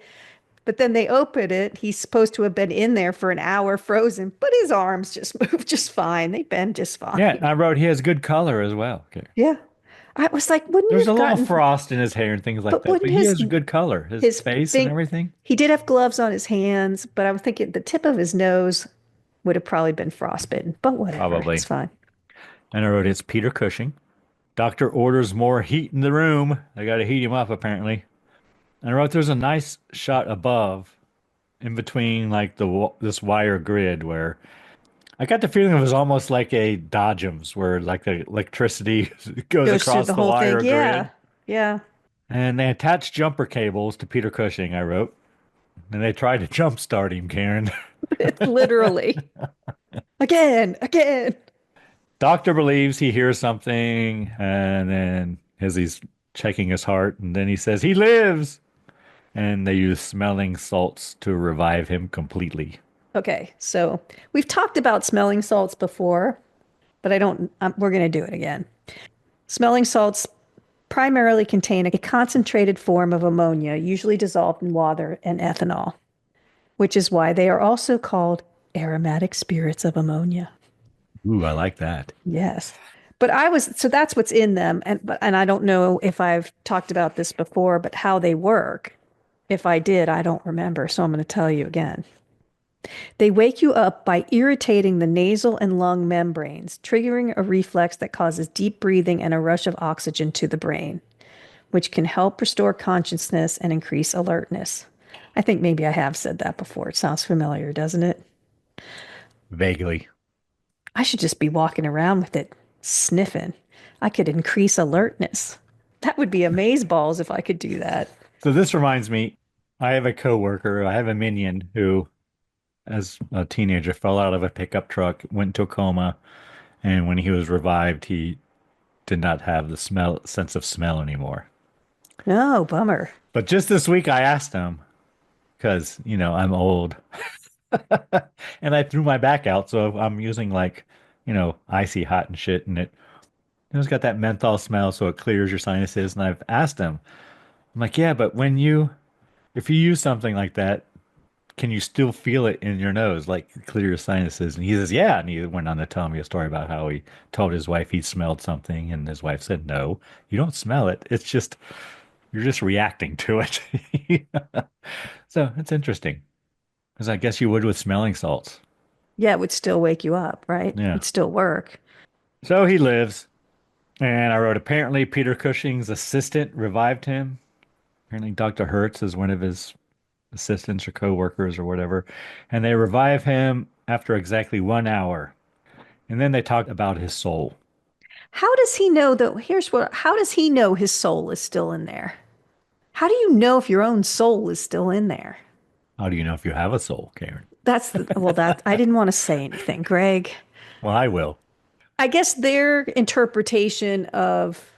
But then they open it. He's supposed to have been in there for an hour frozen, but his arms just moved just fine. They bend just Yeah, fine. I wrote he has good color as well. Okay. Yeah. I was like, wouldn't you There's a have little gotten, frost in his hair and things like but that, wouldn't but he has good color. His his face and thing, everything. he did have gloves on his hands, but I'm thinking the tip of his nose would have probably been frostbitten, but whatever. Probably. It's fine. And I wrote it's Peter Cushing. Doctor orders more heat in the room. They got to heat him up apparently. And I wrote there's a nice shot above in between like this wire grid where I got the feeling it was almost like a Dodgems where like the electricity goes Goes through across the the whole wire thing. Yeah. grid. Yeah. And they attach jumper cables to Peter Cushing, I wrote. And they tried to jump start him, Karen. Literally. Again. Doctor believes he hears something, and then as he's checking his heart, and then he says he lives. And they use smelling salts to revive him completely. Okay. So we've talked about smelling salts before, but we're going to do it again. Smelling salts primarily contain a concentrated form of ammonia, usually dissolved in water and ethanol, which is why they are also called aromatic spirits of ammonia. Ooh, I like that. Yes. So that's what's in them. And I don't know if I've talked about this before, but how they work. If I did, I don't remember. So I'm going to tell you again. They wake you up by irritating the nasal and lung membranes, triggering a reflex that causes deep breathing and a rush of oxygen to the brain, which can help restore consciousness and increase alertness. I think maybe I have said that before. It sounds familiar, doesn't it? Vaguely. I should just be walking around with it, sniffing. I could increase alertness. That would be amazeballs if I could do that. So this reminds me, I have a minion who, as a teenager, fell out of a pickup truck, went into a coma, and when he was revived, he did not have the sense of smell anymore. No, bummer. But just this week, I asked him, because, I'm old, and I threw my back out, so I'm using icy hot and shit, and it's got that menthol smell, so it clears your sinuses, and I've asked him, I'm like, yeah, but if you use something like that, can you still feel it in your nose, like clear your sinuses? And he says, yeah. And he went on to tell me a story about how he told his wife he smelled something, and his wife said, no, you don't smell it. You're just reacting to it. So it's interesting, because I guess you would with smelling salts. Yeah, it would still wake you up, right? Yeah. It'd still work. So he lives. And I wrote, apparently Peter Cushing's assistant revived him. Apparently Dr. Hertz is one of his assistants or co-workers or whatever. And they revive him after exactly 1 hour. And then they talk about his soul. How does he know how does he know his soul is still in there? How do you know if your own soul is still in there? How do you know if you have a soul, Karen? I didn't want to say anything, Greg. Well, I will. I guess their interpretation of,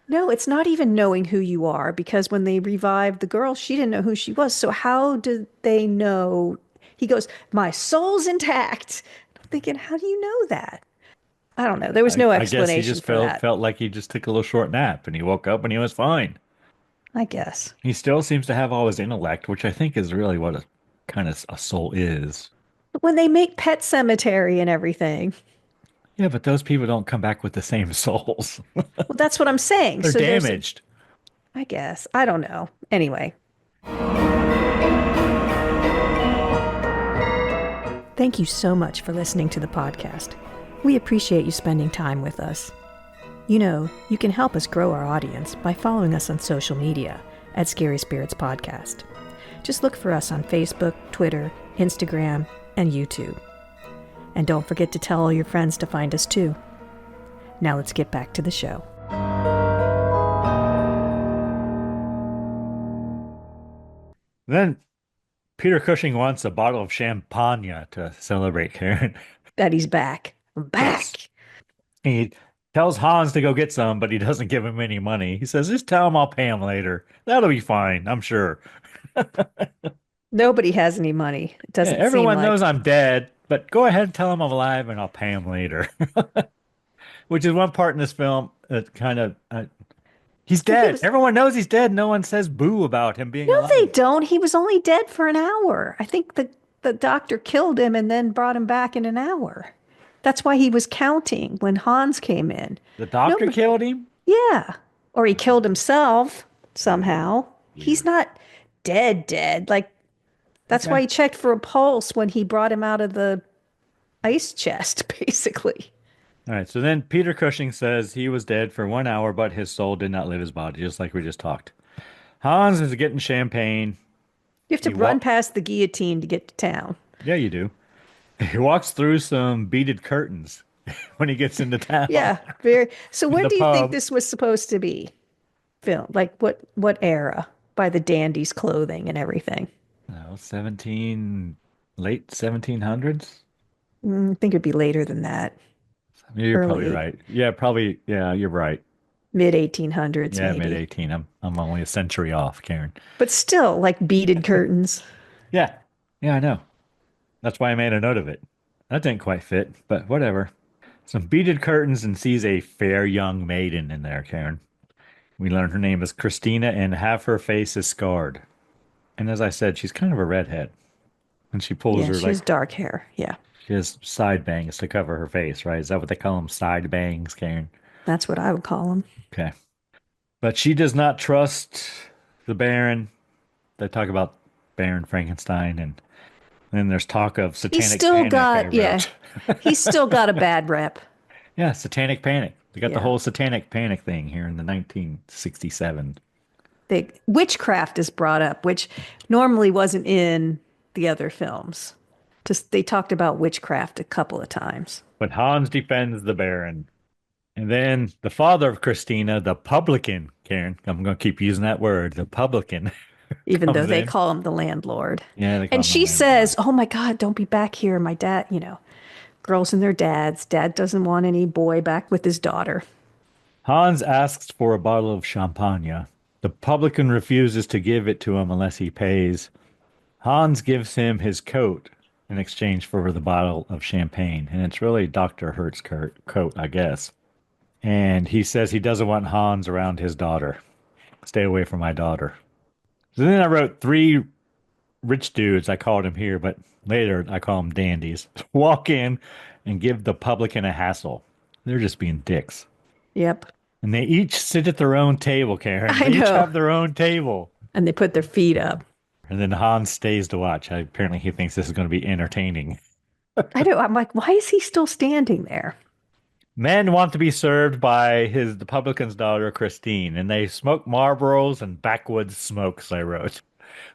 no, it's not even knowing who you are, because when they revived the girl, she didn't know who she was. So how did they know? He goes, my soul's intact. I'm thinking, how do you know that? I don't know. There was no explanation I guess he just for that. felt like he just took a little short nap and he woke up and he was fine. I guess. He still seems to have all his intellect, which I think is really what a soul is. But when they make Pet Cemetery and everything. Yeah, but those people don't come back with the same souls. Well, that's what I'm saying. They're damaged. I guess. I don't know. Anyway. Thank you so much for listening to the podcast. We appreciate you spending time with us. You can help us grow our audience by following us on social media at Scary Spirits Podcast. Just look for us on Facebook, Twitter, Instagram, and YouTube. And don't forget to tell all your friends to find us too. Now let's get back to the show. Then Peter Cushing wants a bottle of champagne to celebrate Karen. That he's back. I'm back. He tells Hans to go get some, but he doesn't give him any money. He says, just tell him I'll pay him later. That'll be fine, I'm sure. Nobody has any money. It doesn't seem everyone like. knows I'm dead, but go ahead and tell him I'm alive and I'll pay him later. Which is one part in this film that kind of... he's dead. Everyone knows he's dead. No one says boo about him being alive. No, they don't. He was only dead for an hour. I think the doctor killed him and then brought him back in an hour. That's why he was counting when Hans came in. The doctor killed him? Yeah. Or he killed himself somehow. Yeah. He's not dead. Like, that's why he checked for a pulse when he brought him out of the ice chest, basically. All right, so then Peter Cushing says he was dead for 1 hour, but his soul did not leave his body, just like we just talked. Hans is getting champagne. You have to run past the guillotine to get to town. Yeah, you do. He walks through some beaded curtains when he gets into town. Yeah, very. So when do you think this was supposed to be filmed? Like what era? By the dandy's clothing and everything. No, late 1700s? I think it'd be later than that. You're probably right. Yeah, probably. Yeah, you're right. Mid 1800s. Yeah, maybe. mid 18. I'm only a century off, Karen. But still, like beaded curtains. Yeah, I know. That's why I made a note of it. That didn't quite fit, but whatever. Some beaded curtains and sees a fair young maiden in there, Karen. We learn her name is Christina and half her face is scarred. And as I said, she's kind of a redhead. And she pulls her she has dark hair. Yeah. She has side bangs to cover her face, right? Is that what they call them? Side bangs, Karen? That's what I would call them. Okay. But she does not trust the Baron. They talk about Baron Frankenstein, and then there's talk of satanic panic. He's still got a bad rep. Yeah, satanic panic. They got the whole satanic panic thing here in the 1967. Witchcraft is brought up, which normally wasn't in the other films. They talked about witchcraft a couple of times. But Hans defends the Baron. And then the father of Christina, the publican, Karen, I'm going to keep using that word, the publican. Even though they call him the landlord. Yeah. And she says, oh my God, don't be back here. My dad, girls and their dads. Dad doesn't want any boy back with his daughter. Hans asks for a bottle of champagne. The publican refuses to give it to him unless he pays. Hans gives him his coat in exchange for the bottle of champagne. And it's really Dr. Hurt's coat, I guess. And he says he doesn't want Hans around his daughter. Stay away from my daughter. So then I wrote 3 rich dudes, I called him here, but later I call them dandies, walk in and give the publican a hassle. They're just being dicks. Yep. And they each sit at their own table, Karen. They each have their own table. And they put their feet up. And then Hans stays to watch. Apparently he thinks this is going to be entertaining. I know. I'm like, why is he still standing there? Men want to be served by the publican's daughter, Christine, and they smoke Marlboros and backwoods smokes, I wrote.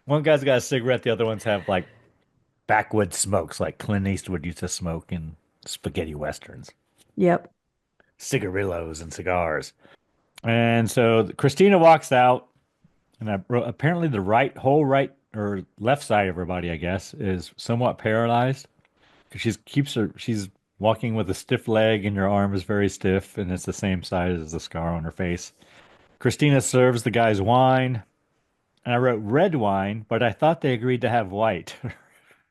One guy's got a cigarette, the other ones have, like, backwoods smokes, like Clint Eastwood used to smoke in spaghetti westerns. Yep. Cigarillos and cigars. And so Christina walks out, and I wrote, apparently the whole right or left side of her body, I guess, is somewhat paralyzed. She's walking with a stiff leg, and her arm is very stiff, and it's the same size as the scar on her face. Christina serves the guys wine, and I wrote red wine, but I thought they agreed to have white.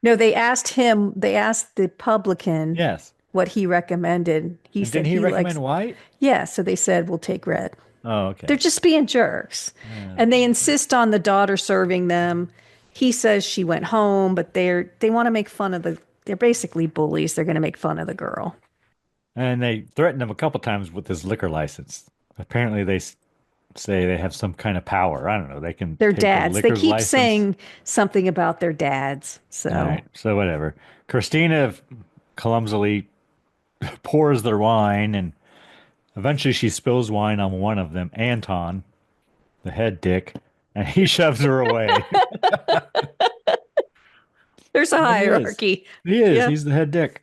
No, they asked the publican what he recommended. Didn't he recommend white? Yeah, so they said, we'll take red. Oh, okay. They're just being jerks. Yeah. And they insist on the daughter serving them. He says she went home, but they want to make fun of they're basically bullies. They're going to make fun of the girl. And they threatened him a couple times with his liquor license. Apparently they say they have some kind of power. I don't know. They can. Their dads. They keep saying something about their dads. So. All right. So whatever. Christina clumsily pours their wine, and eventually she spills wine on one of them, Anton, the head dick, and he shoves her away. There's a hierarchy. He is. Yeah. He's the head dick.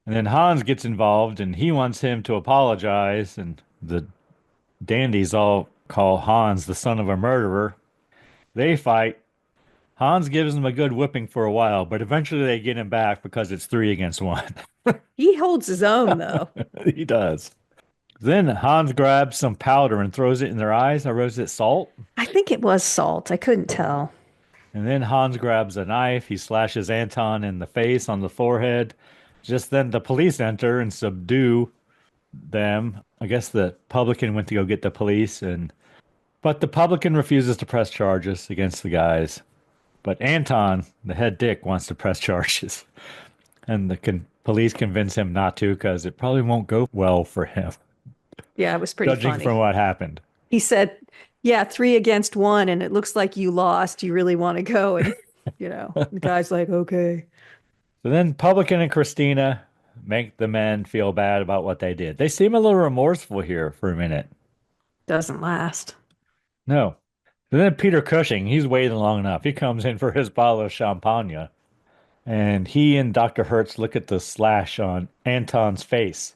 And then Hans gets involved and he wants him to apologize. And the dandies all call Hans the son of a murderer. They fight. Hans gives him a good whipping for a while, but eventually they get him back because it's 3 against 1. He holds his own, though. He does. Then Hans grabs some powder and throws it in their eyes. I wrote, is it salt? I think it was salt. I couldn't tell. And then Hans grabs a knife. He slashes Anton in the face, on the forehead. Just then the police enter and subdue them. I guess the publican went to go get the police, but the publican refuses to press charges against the guys. But Anton, the head dick, wants to press charges. And the police convince him not to because it probably won't go well for him, Yeah, it was pretty judging funny. from what happened. He said, yeah, 3 against 1, and it looks like you lost. You really want to go? And, the guy's like, okay. So then Publican and Christina make the men feel bad about what they did. They seem a little remorseful here for a minute. Doesn't last. No. And then Peter Cushing, he's waiting long enough. He comes in for his bottle of champagne. And he and Dr. Hertz look at the slash on Anton's face.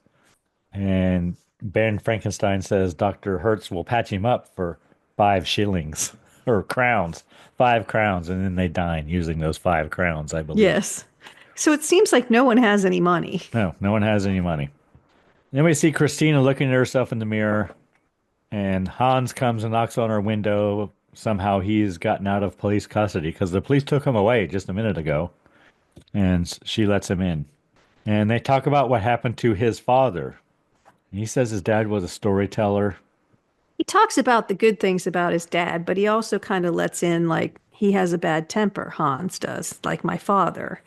And Ben Frankenstein says Dr. Hertz will patch him up for 5 shillings or crowns, 5 crowns. And then they dine using those 5 crowns, I believe. Yes. So it seems like no one has any money. No one has any money. Then we see Christina looking at herself in the mirror. And Hans comes and knocks on her window. Somehow he's gotten out of police custody because the police took him away just a minute ago. And she lets him in. And they talk about what happened to his father. He says his dad was a storyteller. He talks about the good things about his dad, but he also kind of lets in, like, he has a bad temper, Hans does, like my father.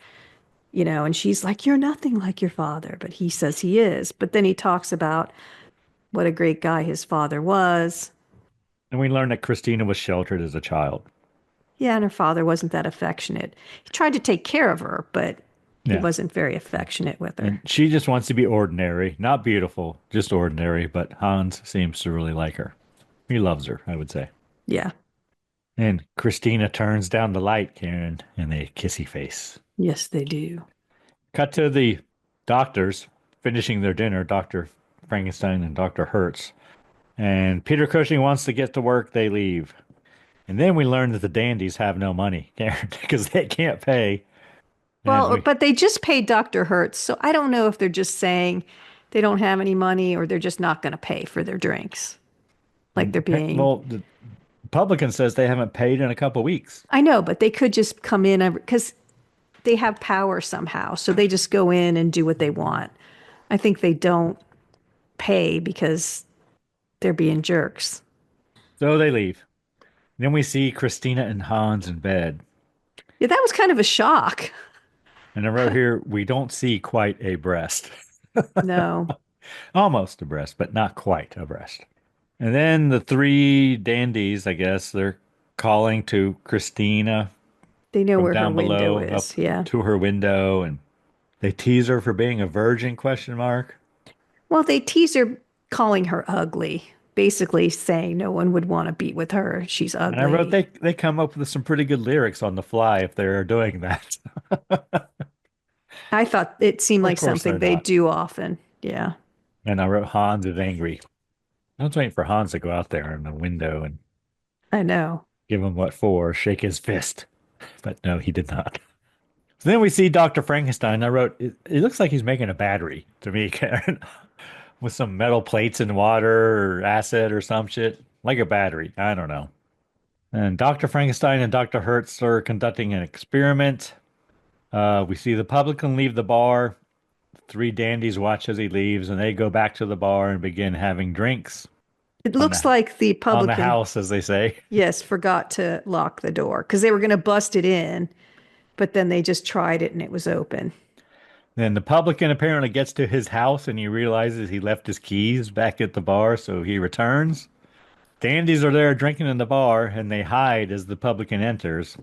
And she's like, you're nothing like your father, but he says he is. But then he talks about what a great guy his father was. And we learn that Christina was sheltered as a child. Yeah, and her father wasn't that affectionate. He tried to take care of her, but he Yeah. wasn't very affectionate with her. And she just wants to be ordinary, not beautiful, just ordinary. But Hans seems to really like her. He loves her, I would say. Yeah. And Christina turns down the light, Karen, and they kissy face. Yes, they do. Cut to the doctors finishing their dinner, Dr. Frankenstein and Dr. Hertz. And Peter Cushing wants to get to work. They leave. And then we learn that the dandies have no money, Karen, because they can't pay. Well, but they just paid Dr. Hertz, so I don't know if they're just saying they don't have any money or they're just not going to pay for their drinks. Like they're being... Well, the publican says they haven't paid in a couple weeks. I know, but they could just come in because they have power somehow. So they just go in and do what they want. I think they don't pay because they're being jerks. So they leave. Then we see Christina and Hans in bed. Yeah, that was kind of a shock. And I wrote here, we don't see quite a breast. No. Almost a breast, but not quite a breast. And then the 3 dandies, I guess, they're calling to Christina. They know from where her down window below is. up Yeah. to her window, and they tease her for being a virgin, question mark. Well, they tease her calling her ugly, basically saying no one would want to be with her. She's ugly. And I wrote they come up with some pretty good lyrics on the fly if they're doing that. I thought it seemed like Of course something they're they not. do often. Yeah. And I wrote Hans is angry. I was waiting for Hans to go out there in the window and I know. give him what for, shake his fist. But no, he did not. So then we see Dr. Frankenstein. I wrote, it looks like he's making a battery to me, Karen, with some metal plates and water or acid or some shit, like a battery. I don't know. And Dr. Frankenstein and Dr. Hertz are conducting an experiment. We see the publican leave the bar. 3 dandies watch as he leaves, and they go back to the bar and begin having drinks. It looks like the On publican, the house, as they say. yes, forgot to lock the door because they were going to bust it in, but then they just tried it and it was open. Then the publican apparently gets to his house and he realizes he left his keys back at the bar, so he returns. Dandies are there drinking in the bar, and they hide as the publican enters.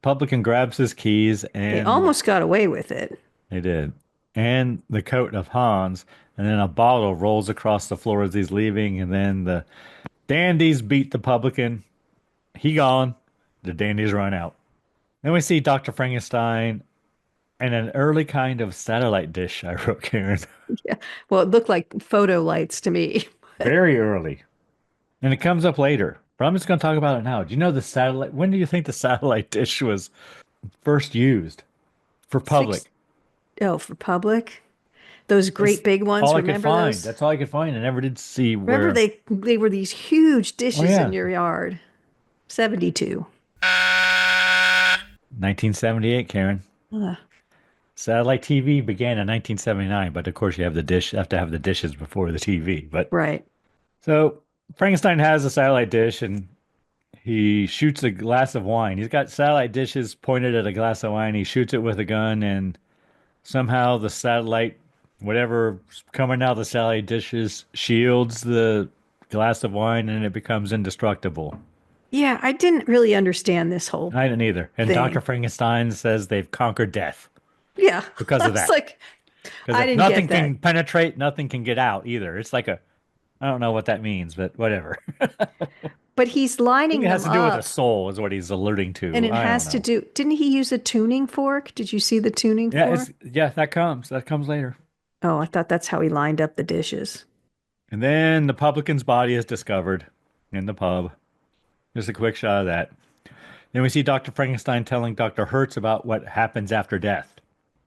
Publican grabs his keys and... They almost got away with it. They did. And the coat of Hans, and then a bottle rolls across the floor as he's leaving, and then the dandies beat the publican. He gone. The dandies run out. Then we see Dr. Frankenstein And an early kind of satellite dish, I wrote, Karen. Yeah. Well, it looked like photo lights to me. Very early. And it comes up later. But I'm just going to talk about it now. Do you know the satellite? When do you think the satellite dish was first used for Six. public? Oh, for public? Those That's great big ones. all I could Remember find. those? That's all I could find. I never did see Remember where. they were these huge Oh, dishes in yeah. your yard. 72. 1978, Karen. Uh, Satellite TV began in 1979, but of course you have the dish, have to have the dishes before the TV. But right. so Frankenstein has a satellite dish and he shoots a glass of wine. He's got satellite dishes pointed at a glass of wine. He shoots it with a gun, and somehow the satellite, whatever coming out of the satellite dishes, shields the glass of wine and it becomes indestructible. Yeah, I didn't really understand this whole I didn't either. And Dr. thing. Frankenstein says they've conquered death Yeah. because I of was that. like, Because I if didn't nothing get that. can penetrate, nothing can get out either. It's like a, I don't know what that means, but whatever. I But he's think lining it has them to do with a up, soul, is what he's alluding and to. it I don't has to know. do. Didn't he use a tuning fork? Did you see the tuning Yeah, fork? that comes later. Oh, I thought that's how he lined up the dishes. And then the publican's body is discovered in the pub. Just a quick shot of that. Then we see Dr. Frankenstein telling Dr. Hertz about what happens after death.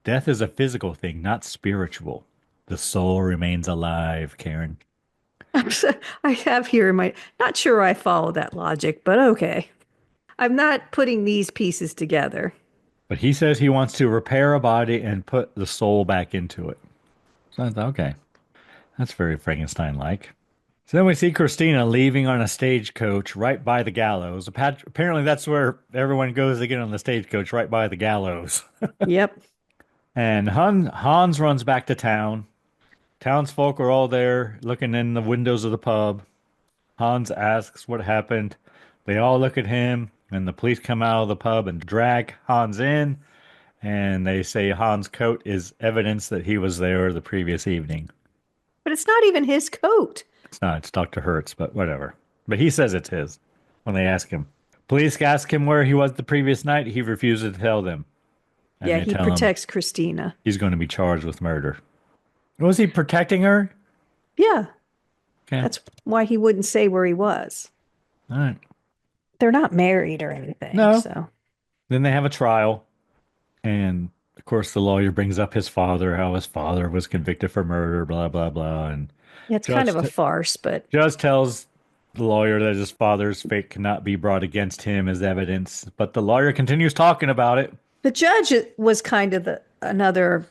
Death is a physical thing, not spiritual. The soul remains alive, Karen. I have here in my, not sure I follow that logic, but okay. I'm not putting these pieces together. But he says he wants to repair a body and put the soul back into it. So I thought, okay, that's very Frankenstein-like. So then we see Christina leaving on a stagecoach right by the gallows. Apparently, that's where everyone goes to get on the stagecoach, right by the gallows. Yep. And Hans runs back to town. Townsfolk are all there looking in the windows of the pub. Hans asks what happened. They all look at him, and the police come out of the pub and drag Hans in. And they say Hans' coat is evidence that he was there the previous evening. But it's not even his coat. It's not, it's Dr. Hertz, but whatever. But he says it's his when they ask him. Police ask him where he was the previous night. He refuses to tell them. And Yeah, they he tell him protects Christina. he's going to be charged with murder. Was he protecting her? Yeah, Okay. that's why he wouldn't say where he was. All right. They're not married or anything. No. So Then they have a trial. And of course, the lawyer brings up his father, how his father was convicted for murder, blah, blah, blah. And yeah, it's kind judge, of a farce, but judge tells the lawyer that his father's fate cannot be brought against him as evidence. But the lawyer continues talking about it. the judge was kind of another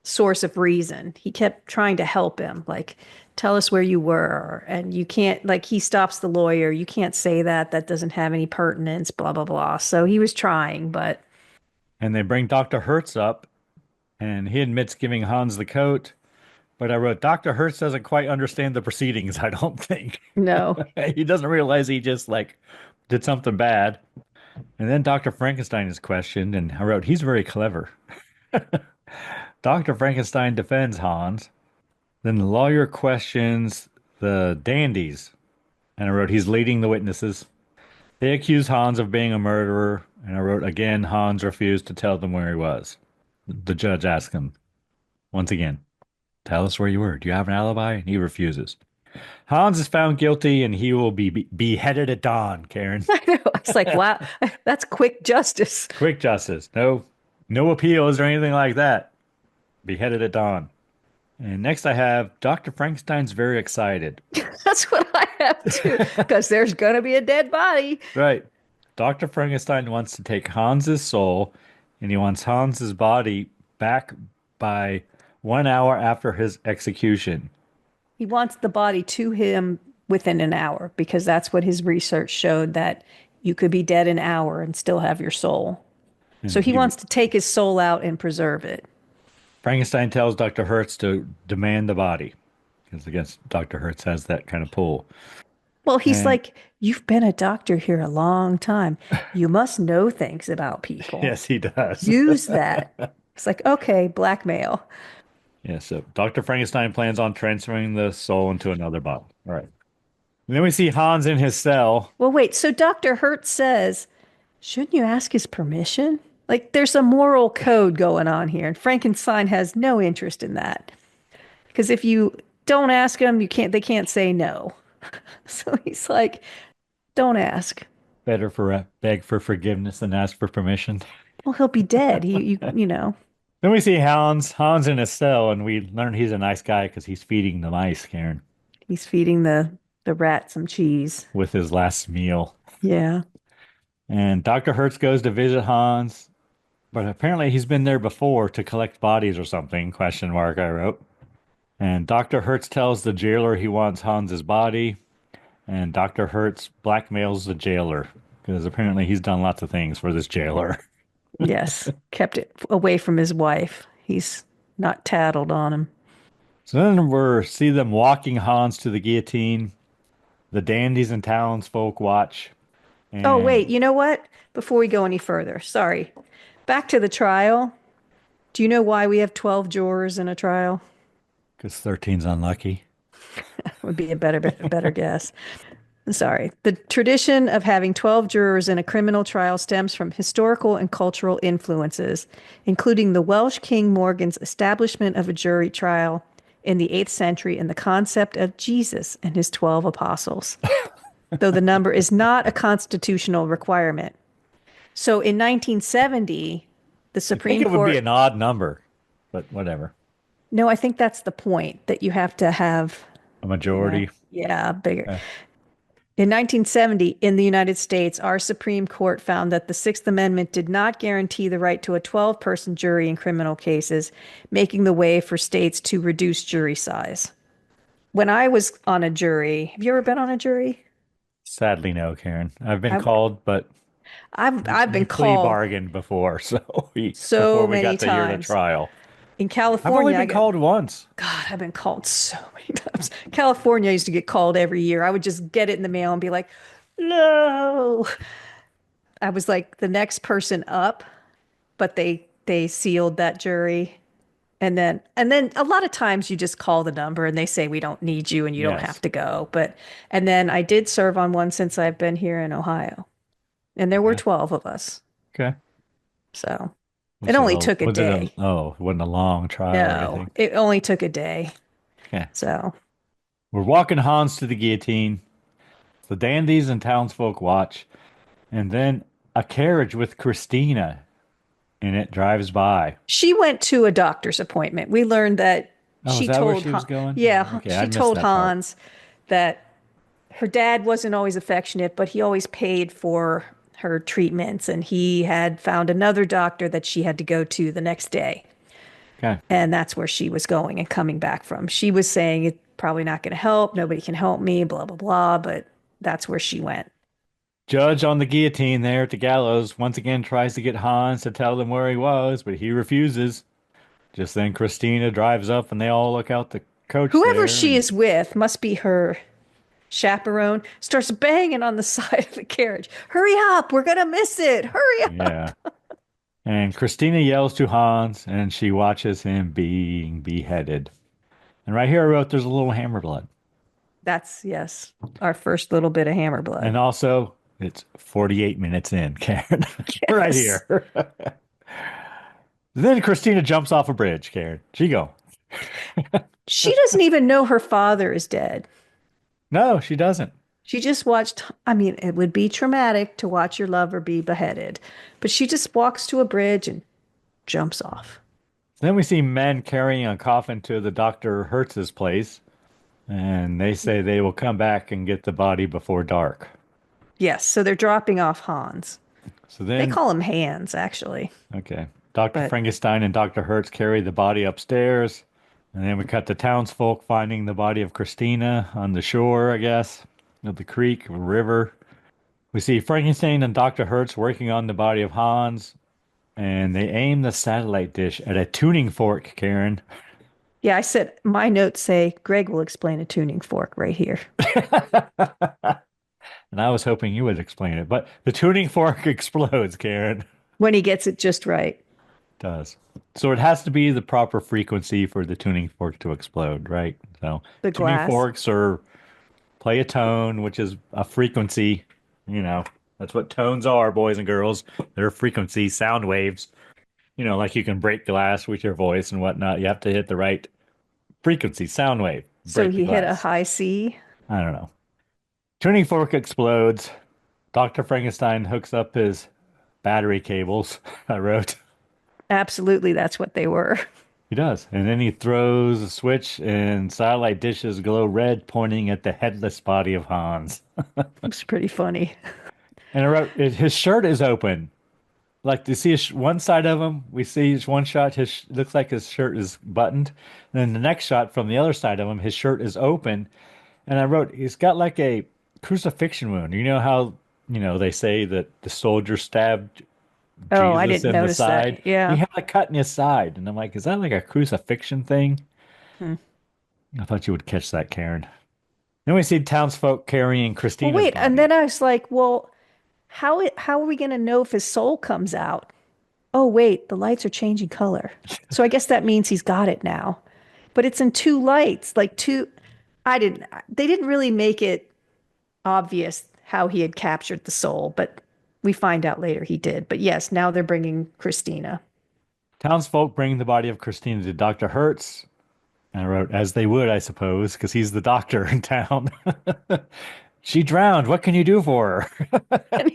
source of reason. He kept trying to help him, like, tell us where you were. And you can't, like, he stops the lawyer. You can't say that. That doesn't have any pertinence, blah, blah, blah. So he was trying, but And they bring Dr. Hertz up, and he admits giving Hans the coat. But I wrote, Dr. Hertz doesn't quite understand the proceedings, I don't think. no. He doesn't realize he just, like, did something bad. And then Dr. Frankenstein is questioned, and I wrote, he's very clever. Dr. Frankenstein defends Hans. Then the lawyer questions the dandies, and I wrote, he's leading the witnesses. They accuse Hans of being a murderer, and I wrote, again, Hans refused to tell them where he was. The judge asked him, once again, tell us where you were. Do you have an alibi? And he refuses. Hans is found guilty, and he will be beheaded at dawn, Karen. I know. It's like, wow, that's quick justice. Quick justice. No appeals or anything like that. Beheaded at dawn. And next I have Dr. Frankenstein's very excited. That's what I have too, because there's going to be a dead body. Right. Dr. Frankenstein wants to take Hans's soul, and he wants Hans's body back by 1 hour after his execution. He wants the body to him within an hour because that's what his research showed, that you could be dead an hour and still have your soul. So he wants to take his soul out and preserve it. Frankenstein tells Dr. Hertz to demand the body because, again, Dr. Hertz has that kind of pull. Well, he's And- like, you've been a doctor here a long time. You must know things about people. Yes, he does. Use that. It's like, okay, blackmail. Yeah, so Dr. Frankenstein plans on transferring the soul into another body. All right. And then we see Hans in his cell. Well, wait. So Dr. Hertz says, shouldn't you ask his permission? Like there's a moral code going on here, and Frankenstein has no interest in that. Because if you don't ask him, they can't say no. So he's like, don't ask. Better for beg for forgiveness than ask for permission. Well, he'll be dead. You know. Then we see Hans in his cell, and we learn he's a nice guy because he's feeding the mice, Karen, He's feeding the rat some cheese. with his last meal. Yeah. And Dr. Hertz goes to visit Hans, but apparently he's been there before to collect bodies or something, question mark, I wrote. And Dr. Hertz tells the jailer he wants Hans's body, and Dr. Hertz blackmails the jailer because apparently he's done lots of things for this jailer. Yes. Kept it away from his wife. He's not tattled on him. So then we see them walking Hans to the guillotine. The dandies and townsfolk watch. Oh, wait. And You know what? Before we go any further, sorry. Back to the trial. Do you know why we have 12 jurors in a trial? because 13's unlucky. Would be a better guess. Sorry. The tradition of having 12 jurors in a criminal trial stems from historical and cultural influences, including the Welsh King Morgan's establishment of a jury trial in the 8th century and the concept of Jesus and his 12 apostles, though the number is not a constitutional requirement. So in 1970, the I Supreme think it would Court. be an odd number, but whatever. No, I think that's the point, that you have to have, A majority. yeah, bigger. Okay. In 1970, in the United States, our Supreme Court found that the Sixth Amendment did not guarantee the right to a 12-person jury in criminal cases, making the way for states to reduce jury size. When I was on a jury, have you ever been on a jury? Sadly, no, Karen. I've been I've called, but I've we been plea called bargained before, so so before we many got to hear the times. trial. In I've only California, been called once. God, I've been called so many times. California, I used to get called every year. I would just get it in the mail and be like, no. I was like the next person up, but they sealed that jury. And then a lot of times you just call the number and they say we don't need you and you don't Yes. have to go. But and then I did serve on one since I've been here in Ohio. And there were Okay. 12 of us. Okay. So it only took a day. It wasn't a long trial or No, anything. it only took a day. Okay. So We're walking Hans to the guillotine. The dandies and townsfolk watch, and then a carriage with Christina in it drives by. she went to a doctor's appointment. We learned that Oh, is she that where told she was going? Yeah, Okay, I she missed told that part. Hans that her dad wasn't always affectionate, but he always paid for her treatments, and he had found another doctor that she had to go to the next day. Okay. And that's where she was going and coming back from. She was saying it's probably not going to help. Nobody can help me, blah, blah, blah. But that's where she went. Judge on the guillotine there at the gallows once again tries to get Hans to tell them where he was, but he refuses. Just then Christina drives up and they all look out the coach Whoever there. she and- is with must be her chaperone, starts banging on the side of the carriage. Hurry up. We're going to miss it. Hurry up. Yeah. And Christina yells to Hans and she watches him being beheaded. And right here I wrote there's a little hammer blood. That's, yes, our first little bit of hammer blood. And also it's 48 minutes in, Karen. Right Yes. here. Then Christina jumps off a bridge, Karen. She go. She doesn't even know her father is dead. No, she doesn't. She just watched, I mean, it would be traumatic to watch your lover be beheaded, but she just walks to a bridge and jumps off. Then we see men carrying a coffin to the Dr. Hertz's place, and they say they will come back and get the body before dark. Yes, so they're dropping off Hans. So They then, call him Hands, actually. okay, Dr. But- Frankenstein and Dr. Hertz carry the body upstairs, and then we cut to townsfolk finding the body of Christina on the shore, I guess, of the creek or river. We see Frankenstein and Dr. Hertz working on the body of Hans, and they aim the satellite dish at a tuning fork, Karen. Yeah, I said, my notes say Greg will explain a tuning fork right here. And I was hoping you would explain it, but the tuning fork explodes, Karen. When he gets it just right. Does. So it has to be the proper frequency for the tuning fork to explode, right? So The tuning glass. forks are play a tone, which is a frequency, you know. That's what tones are, boys and girls. They're frequencies, sound waves. Like you can break glass with your voice and whatnot. You have to hit the right frequency, sound wave, So break the he hit a glass. high C. I don't know. Tuning fork explodes. Dr. Frankenstein hooks up his battery cables, I wrote. Absolutely, that's what they were. He does. And then he throws a switch and satellite dishes glow red, pointing at the headless body of Hans. It's pretty funny. And I wrote, his shirt is open. Like, you see one side of him, we see one shot, looks like his shirt is buttoned. And then the next shot from the other side of him, his shirt is open. And I wrote, he's got like a crucifixion wound. You know how, they say that the soldier stabbed Oh, I Jesus didn't in the notice that. side? He Yeah. had a cut in his side. And I'm like, is that like a crucifixion thing? Hmm. I thought you would catch that, Karen. Then we see townsfolk carrying Well, Christina's wait, and body. then I was like, well, how are we going to know if his soul comes out? Oh, wait, the lights are changing color. So I guess that means he's got it now. But it's in two lights, like two. They didn't really make it obvious how he had captured the soul, but we find out later he did. But yes, now they're bringing Christina. Townsfolk bring the body of Christina to Dr. Hertz. And I wrote, as they would, I suppose, because he's the doctor in town. She drowned. What can you do for her? And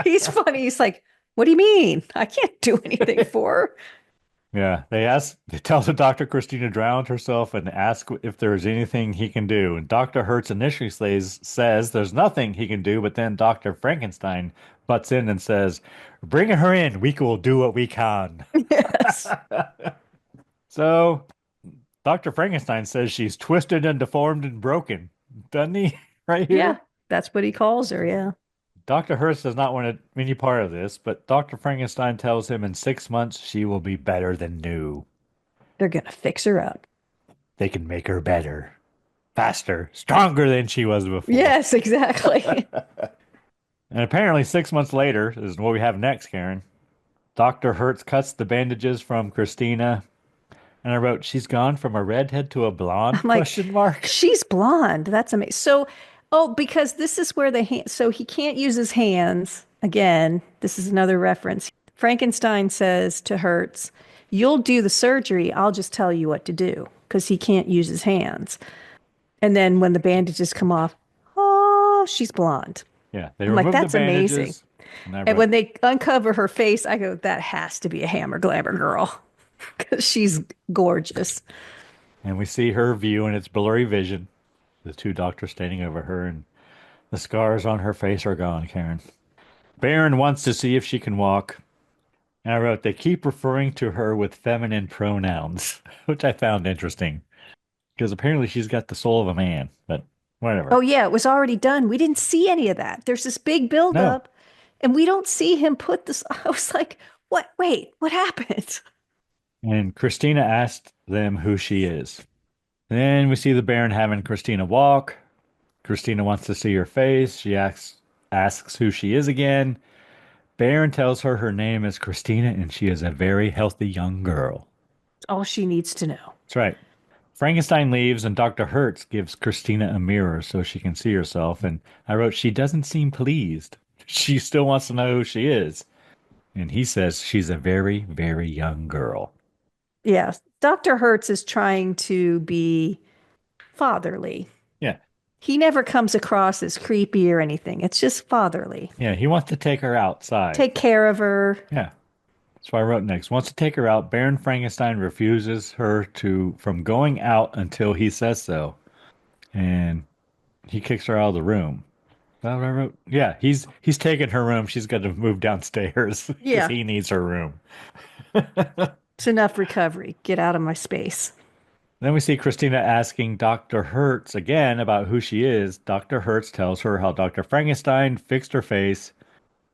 he's funny. He's like, what do you mean? I can't do anything for her. Yeah, they tell the doctor Christina drowned herself and ask if there is anything he can do. And Dr. Hertz initially says there's nothing he can do, but then Dr. Frankenstein butts in and says, bring her in. We will do what we can. Yes. So Dr. Frankenstein says she's twisted and deformed and broken, doesn't he? Right Yeah, here. that's what he calls her. Yeah. Dr. Hurst does not want any part of this, but Dr. Frankenstein tells him in 6 months she will be better than new. They're going to fix her up. They can make her better, faster, stronger than she was before. Yes, exactly. And apparently, 6 months later is what we have next, Karen. Dr. Hertz cuts the bandages from Christina, and I wrote, she's gone from a redhead to a blonde, I'm like, question mark. she's blonde. That's amazing. So, oh, because this is where so he can't use his hands. Again, this is another reference. Frankenstein says to Hertz, you'll do the surgery. I'll just tell you what to do because he can't use his hands. And then when the bandages come off, oh, she's blonde. Yeah, they I'm like, remove the that's amazing. bandages. And I And wrote, when they uncover her face, I go, that has to be a Hammer Glamour girl because she's gorgeous. and we see her view in its blurry vision. The two doctors standing over her, and the scars on her face are gone, Karen. Baron wants to see if she can walk. And I wrote, they keep referring to her with feminine pronouns, which I found interesting. Because apparently she's got the soul of a man, but Oh, whatever. yeah, it was already done. We didn't see any of that. There's this big No. buildup, and we don't see him put this. I was like, what? Wait, what happened? And Christina asked them who she is. Then we see the Baron having Christina walk. Christina wants to see her face. She asks who she is again. Baron tells her name is Christina and she is a very healthy young girl. It's all she needs to know. That's right. Frankenstein leaves and Dr. Hertz gives Christina a mirror so she can see herself. And I wrote, she doesn't seem pleased. She still wants to know who she is. And he says she's a very, very young girl. Yeah, Dr. Hertz is trying to be fatherly. Yeah. He never comes across as creepy or anything. It's just fatherly. Yeah. He wants to take her outside. Take care of her. Yeah. That's what I wrote next. Wants to take her out. Baron Frankenstein refuses her from going out until he says so. And he kicks her out of the room. That's what I wrote. Yeah, he's taking her room. She's got to move downstairs because Yeah. he needs her room. It's enough recovery. Get out of my space. Then we see Christina asking Dr. Hertz again about who she is. Dr. Hertz tells her how Dr. Frankenstein fixed her face.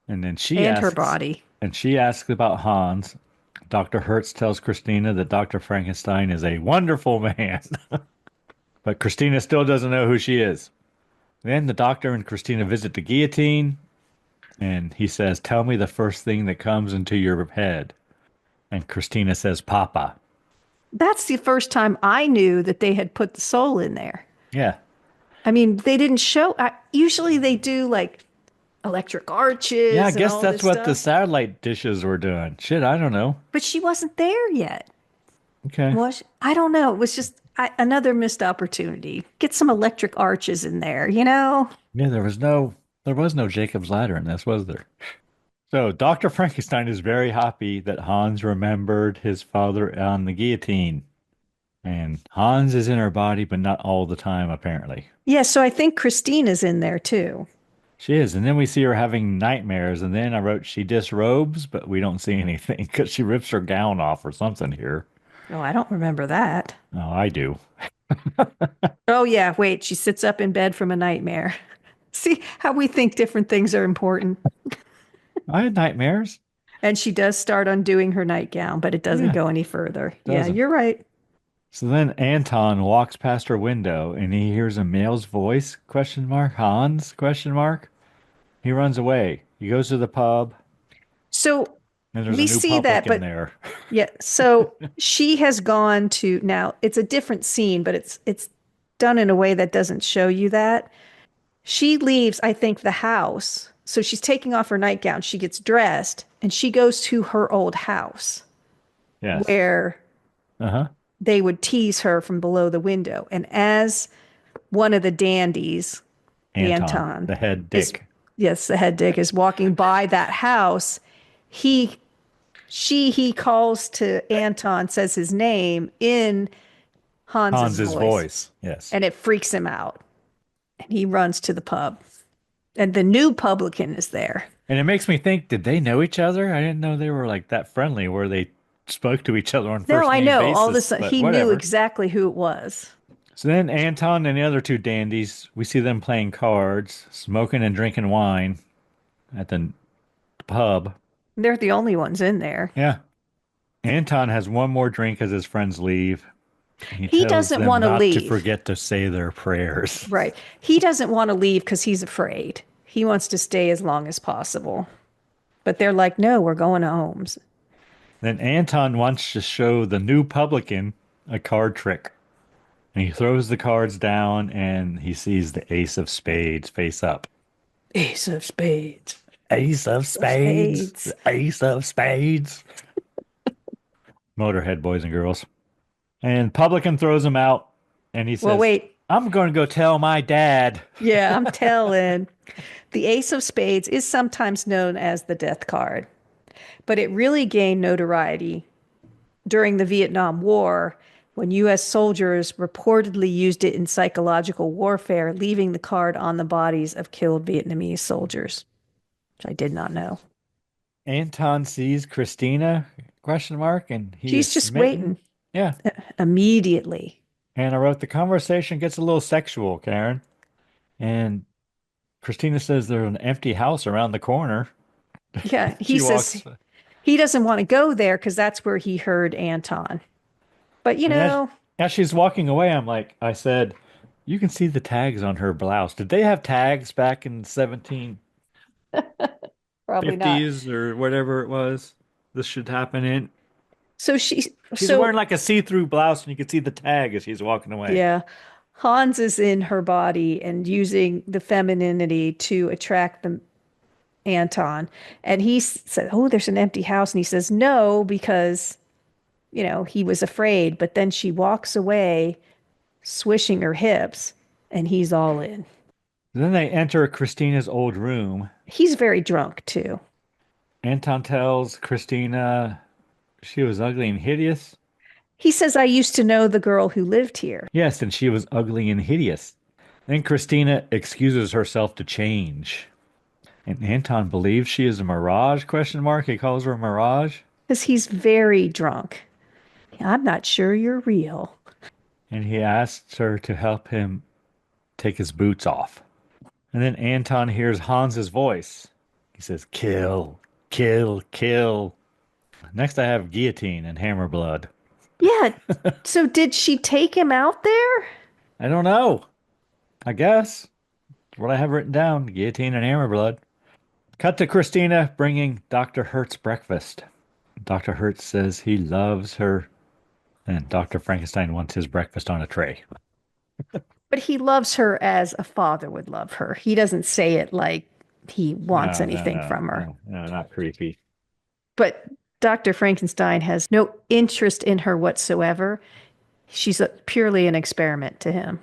And then And her body. And she asks about Hans. Dr. Hertz tells Christina that Dr. Frankenstein is a wonderful man. But Christina still doesn't know who she is. Then the doctor and Christina visit the guillotine. And he says, tell me the first thing that comes into your head. And Christina says, Papa. That's the first time I knew that they had put the soul in there. Yeah. I mean, they didn't show. Usually they do like electric Yeah, I arches and guess all that's this what the stuff. satellite dishes were doing. Shit, I don't know. But she wasn't there yet. Okay. Was she? I don't know. It was just another missed opportunity. Get some electric arches in there, you know? Yeah, there was no Jacob's ladder in this, was there? So Dr. Frankenstein is very happy that Hans remembered his father on the guillotine. And Hans is in her body, but not all the time, apparently. Yeah, so I think Christina's in there too. She is. And then we see her having nightmares. And then I wrote she disrobes, but we don't see anything because she rips her gown off or something here. Oh, I don't remember that. Oh, I do. Oh, yeah, wait, she sits up in bed from a nightmare. See how we think different things are important. I had nightmares. And she does start undoing her nightgown, but it doesn't Yeah, go any further. Yeah, doesn't. you're right. So then Anton walks past her window and he hears a male's voice, question mark, Hans, question mark. He runs away. He goes to the pub So and there's a we new see that, publican but there. yeah, so she has gone to now it's a different scene, but it's done in a way that doesn't show you that. She leaves, I think, the house. So she's taking off her nightgown. She gets dressed and she goes to her old house Yes. where Uh-huh. they would tease her from below the window. And as one of the dandies, Anton, Anton, the head is, dick. yes, the head dick is walking by that house, he he calls to Anton, says his name in Hans's Hans's voice, voice. Yes. and it freaks him out. And he runs to the pub. And the new publican is there. And it makes me think, did they know each other? I didn't know they were like that friendly where they spoke to each other on No, first I name know. All of a basis, sudden, but he knew whatever. exactly who it was. So then Anton and the other two dandies, we see them playing cards, smoking and drinking wine at the pub. They're the only ones in there. Yeah. Anton has one more drink as his friends leave. He He tells doesn't them want to not to leave. forget to say their prayers. Right. He doesn't want to leave because he's afraid. He wants to stay as long as possible. But they're like, no, we're going to Holmes. Then Anton wants to show the new publican a card trick. And he throws the cards down and he sees the ace of spades face up. Ace of spades. Ace of spades. Spades. Ace of spades. Motorhead, boys and girls. And publican throws him out and he Well, says, wait. I'm going to go tell my dad. Yeah, I'm telling. The Ace of Spades is sometimes known as the death card, but it really gained notoriety during the Vietnam War when U.S. soldiers reportedly used it in psychological warfare, leaving the card on the bodies of killed Vietnamese soldiers, which I did not know. Anton sees Christina, question mark, and he She's is just smitten. waiting Yeah. immediately. And I wrote the conversation gets a little sexual, Karen. And Christina says there's an empty house around the corner. Yeah, he She says walks. he doesn't want to go there because that's where he heard Anton. But you And know, as she's walking away, I said, you can see the tags on her blouse. Did they have tags back in 1750s probably not. or whatever it was? This should happen in. So She's wearing like a see-through blouse and you can see the tag as she's walking away. yeah, Hans is in her body and using the femininity to attract the Anton. And he said, "Oh, there's an empty house." And he says, "No," because, he was afraid. But then she walks away, swishing her hips, and he's all in. Then they enter Christina's old room. He's very drunk too. Anton tells Christina she was ugly and hideous. He says, "I used to know the girl who lived here." Yes, and she was ugly and hideous. Then Christina excuses herself to change. And Anton believes she is a mirage, question mark. He calls her a mirage. Because he's very drunk. "I'm not sure you're real." And he asks her to help him take his boots off. And then Anton hears Hans's voice. He says, kill, kill, kill. Next I have guillotine and hammer blood. Yeah. So did she take him out there? I don't know. I guess. What I have written down, guillotine and hammer blood. Cut to Christina bringing Dr. Hertz breakfast. Dr. Hertz says he loves her, and Dr. Frankenstein wants his breakfast on a tray. But he loves her as a father would love her. He doesn't say it like he wants No, no, anything no, from her. no, no, not creepy. But Dr. Frankenstein has no interest in her whatsoever. She's purely an experiment to him.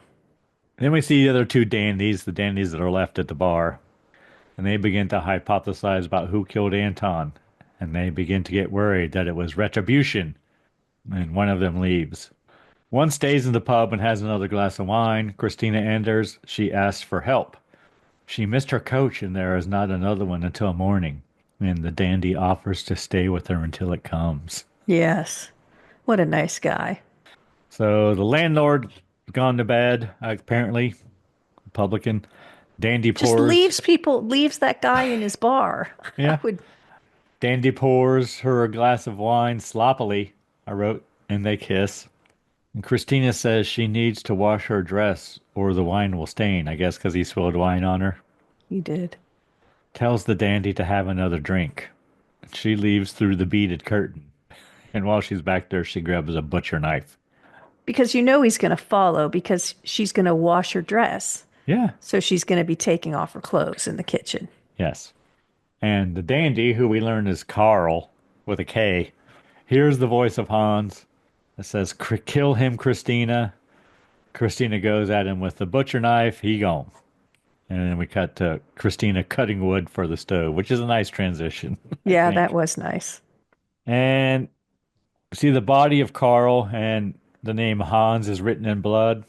Then we see the other two dandies, the dandies that are left at the bar, and they begin to hypothesize about who killed Anton. And they begin to get worried that it was retribution. And one of them leaves. One stays in the pub and has another glass of wine. Christina enters. She asks for help. She missed her coach, and there is not another one until morning. And the dandy offers to stay with her until it comes. Yes. What a nice guy. So the landlord gone to bed, apparently, Republican. Dandy Just pours. leaves that guy in his bar. I Yeah. would, Dandy pours her a glass of wine sloppily, I wrote, and they kiss. And Christina says she needs to wash her dress or the wine will stain, I guess because he spilled wine on her. he did. Tells the dandy to have another drink. She leaves through the beaded curtain. And while she's back there, she grabs a butcher knife. Because you know he's going to follow because she's going to wash her dress. Yeah. So she's going to be taking off her clothes in the kitchen. Yes. And the dandy, who we learn is Carl, with a K, hears the voice of Hans. It says, kill him, Christina. Christina goes at him with the butcher knife. He gone. And then we cut to Christina cutting wood for the stove, which is a nice transition. Yeah, that was nice. And see the body of Carl and the name Hans is written in blood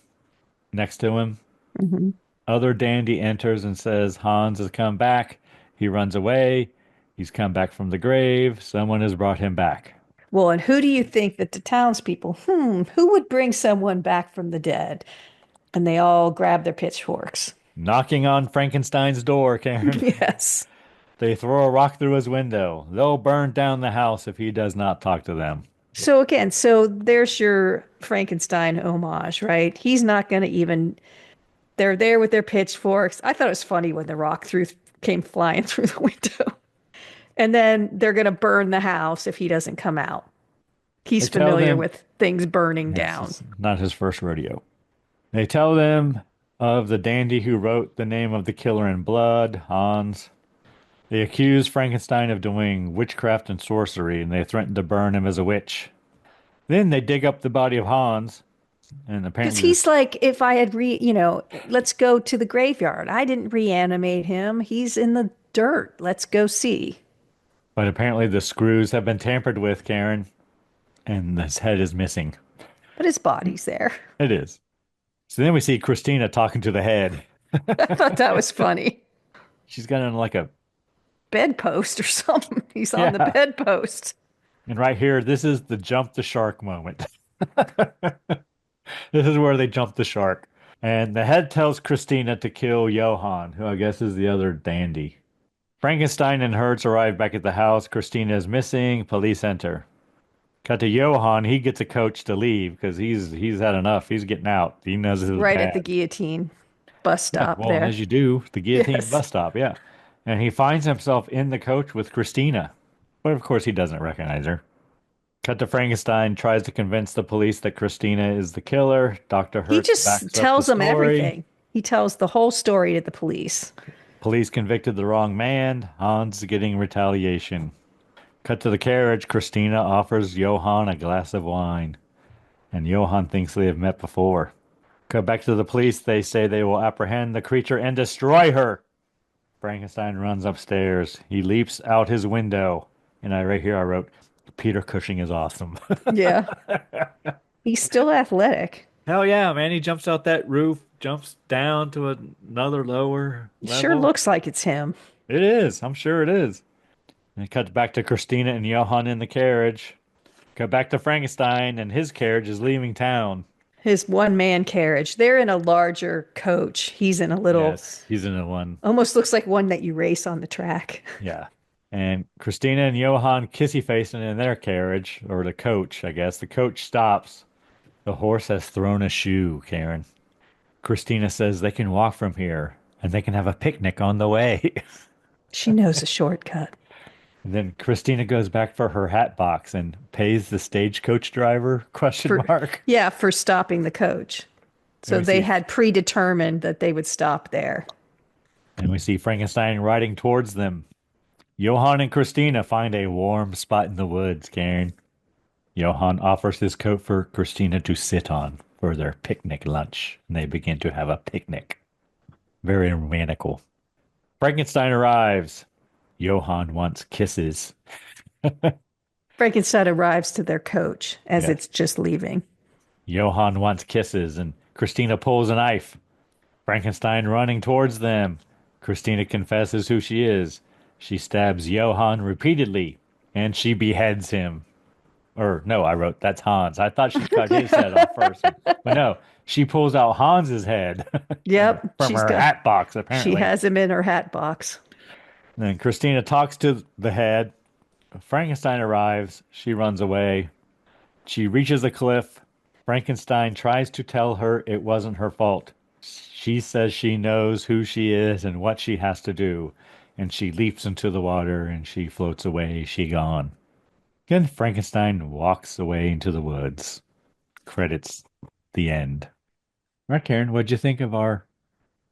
next to him. Mm-hmm. Other dandy enters and says Hans has come back. He runs away. He's come back from the grave. Someone has brought him back. Well, and who do you think that the townspeople, who would bring someone back from the dead? And they all grab their pitchforks. Knocking on Frankenstein's door, Karen. Yes. They throw a rock through his window. They'll burn down the house if he does not talk to them. So again, so there's your Frankenstein homage, right? He's not going to even. They're there with their pitchforks. I thought it was funny when the rock came flying through the window. And then they're going to burn the house if he doesn't come out. He's familiar with things burning down. Not his first rodeo. They tell them of the dandy who wrote the name of the killer in blood, Hans. They accuse Frankenstein of doing witchcraft and sorcery, and they threaten to burn him as a witch. Then they dig up the body of Hans, and apparently... Because he's like, if I had let's go to the graveyard. I didn't reanimate him. He's in the dirt. Let's go see. But apparently the screws have been tampered with, Karen, and his head is missing. But his body's there. It is. So then we see Christina talking to the head. I thought that was funny. She's got on like a bedpost or something. He's on the bedpost. And right here, this is the jump the shark moment. This is where they jump the shark. And the head tells Christina to kill Johann, who I guess is the other dandy. Frankenstein and Hertz arrive back at the house. Christina is missing. Police enter. Cut to Johann. He gets a coach to leave because he's had enough. He's getting out. He knows this is right bad. At the guillotine bus stop there. As you do, the guillotine bus stop, yeah. And he finds himself in the coach with Christina. But of course he doesn't recognize her. Cut to Frankenstein tries to convince the police that Christina is the killer. Dr. Hertz he just tells them everything. He tells the whole story to the police. Police convicted the wrong man. Hans getting retaliation. Cut to the carriage. Christina offers Johann a glass of wine. And Johann thinks they have met before. Cut back to the police. They say they will apprehend the creature and destroy her. Frankenstein runs upstairs. He leaps out his window. And right here I wrote, Peter Cushing is awesome. Yeah. He's still athletic. Hell yeah, man. He jumps out that roof, jumps down to another lower level. Sure looks like it's him. It is. I'm sure it is. And it cuts back to Christina and Johann in the carriage. Cut back to Frankenstein, and his carriage is leaving town. His one-man carriage. They're in a larger coach. He's in a little... Yes, he's in a one. Almost looks like one that you race on the track. Yeah. And Christina and Johann kissy-facing in their carriage, or the coach, I guess. The coach stops. The horse has thrown a shoe, Karen. Christina says they can walk from here, and they can have a picnic on the way. She knows a shortcut. And then Christina goes back for her hat box and pays the stagecoach driver, ? Yeah, for stopping the coach. So they had predetermined that they would stop there. And we see Frankenstein riding towards them. Johann and Christina find a warm spot in the woods, Karen. Johann offers his coat for Christina to sit on for their picnic lunch, and they begin to have a picnic. Very romantical. Frankenstein arrives. Johann wants kisses. Frankenstein arrives to their coach as it's just leaving. Johann wants kisses, and Christina pulls a knife. Frankenstein running towards them. Christina confesses who she is. She stabs Johann repeatedly, and she beheads him. Or, no, I wrote, that's Hans. I thought she cut his head off first. But no, she pulls out Hans's head. Yep. from her hat box, apparently. She has him in her hat box. Then Christina talks to the head. Frankenstein arrives. She runs away. She reaches a cliff. Frankenstein tries to tell her it wasn't her fault. She says she knows who she is and what she has to do. And she leaps into the water and she floats away. She gone. Then Frankenstein walks away into the woods. Credits, the end. All right, Karen, what'd you think of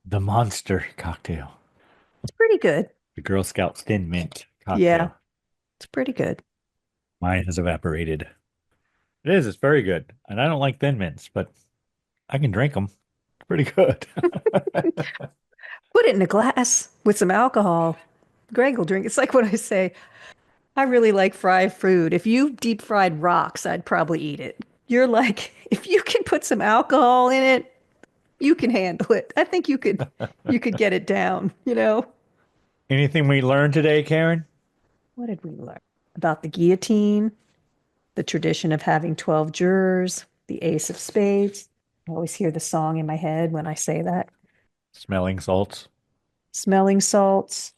the monster cocktail? It's pretty good. The Girl Scout Thin Mint cocktail. Yeah, it's pretty good. Mine has evaporated. It is. It's very good. And I don't like Thin Mints, but I can drink them. Pretty good. Put it in a glass with some alcohol. Greg will drink. It's like what I say. I really like fried food. If you deep fried rocks, I'd probably eat it. You're like, if you can put some alcohol in it, you can handle it. I think you could get it down, you know? Anything we learned today, Karen? What did we learn? About the guillotine, the tradition of having 12 jurors, the ace of spades. I always hear the song in my head when I say that. Smelling salts. Smelling salts.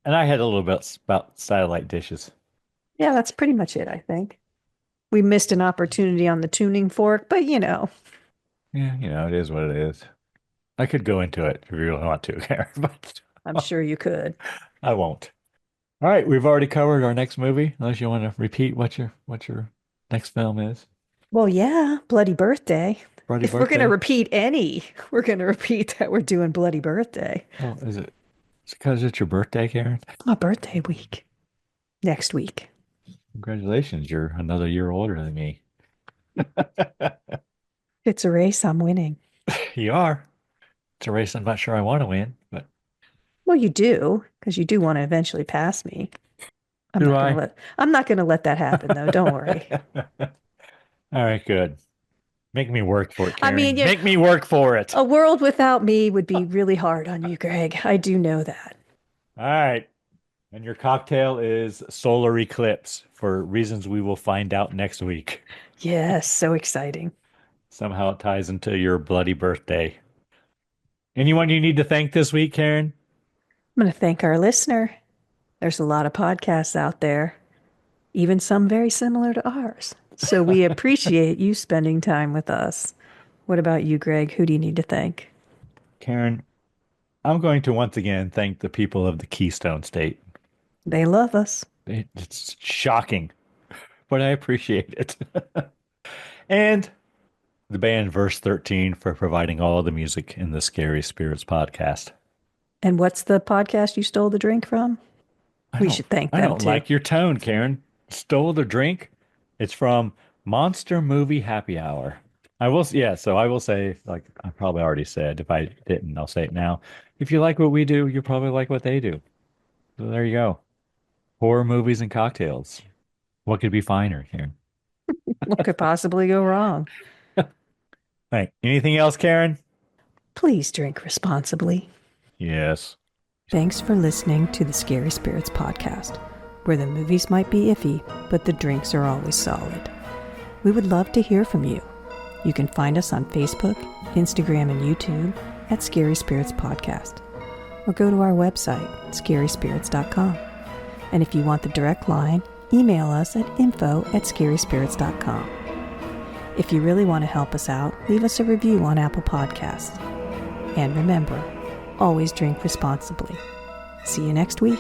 And I had a little bit about satellite dishes. Yeah, that's pretty much it, I think. We missed an opportunity on the tuning fork, but you know. Yeah, it is what it is. I could go into it if you really want to, Karen, but I'm sure you could. I won't. All right, we've already covered our next movie. Unless you want to repeat what your next film is. Well, yeah, Bloody Birthday. Bloody If Birthday. we're going to repeat any, we're going to repeat that we're doing Bloody Birthday. Oh, is it? It's because it's your birthday, Karen? My birthday week. Next week. Congratulations, you're another year older than me. It's a race, I'm winning. You are. It's a race I'm not sure I want to win, but Well, you do, because you do want to eventually pass me. I'm not going to let that happen, though. Don't worry. All right, good. Make me work for it, Karen. I mean, make me work for it. A world without me would be really hard on you, Greg. I do know that. All right. And your cocktail is solar eclipse for reasons we will find out next week. Yes, so exciting. Somehow it ties into your bloody birthday. Anyone you need to thank this week, Karen? I'm going to thank our listener. There's a lot of podcasts out there, even some very similar to ours. So we appreciate you spending time with us. What about you, Greg? Who do you need to thank? Karen, I'm going to once again thank the people of the Keystone State. They love us. It's shocking, but I appreciate it. And the band Verse 13 for providing all the music in the Scary Spirits podcast. And what's the podcast you stole the drink from? We should thank them, I don't too. like your tone, Karen. Stole the drink? It's from Monster Movie Happy Hour. I will say, like I probably already said, if I didn't, I'll say it now. If you like what we do, you probably like what they do. So there you go. Horror movies and cocktails. What could be finer, Karen? What could possibly go wrong? Right. Anything else, Karen? Please drink responsibly. Yes. Thanks for listening to the Scary Spirits podcast, where the movies might be iffy, but the drinks are always solid. We would love to hear from you. You can find us on Facebook, Instagram, and YouTube at Scary Spirits Podcast, or go to our website, scaryspirits.com. And if you want the direct line, email us at info@scaryspirits.com. If you really want to help us out, leave us a review on Apple Podcasts. And remember, always drink responsibly. See you next week.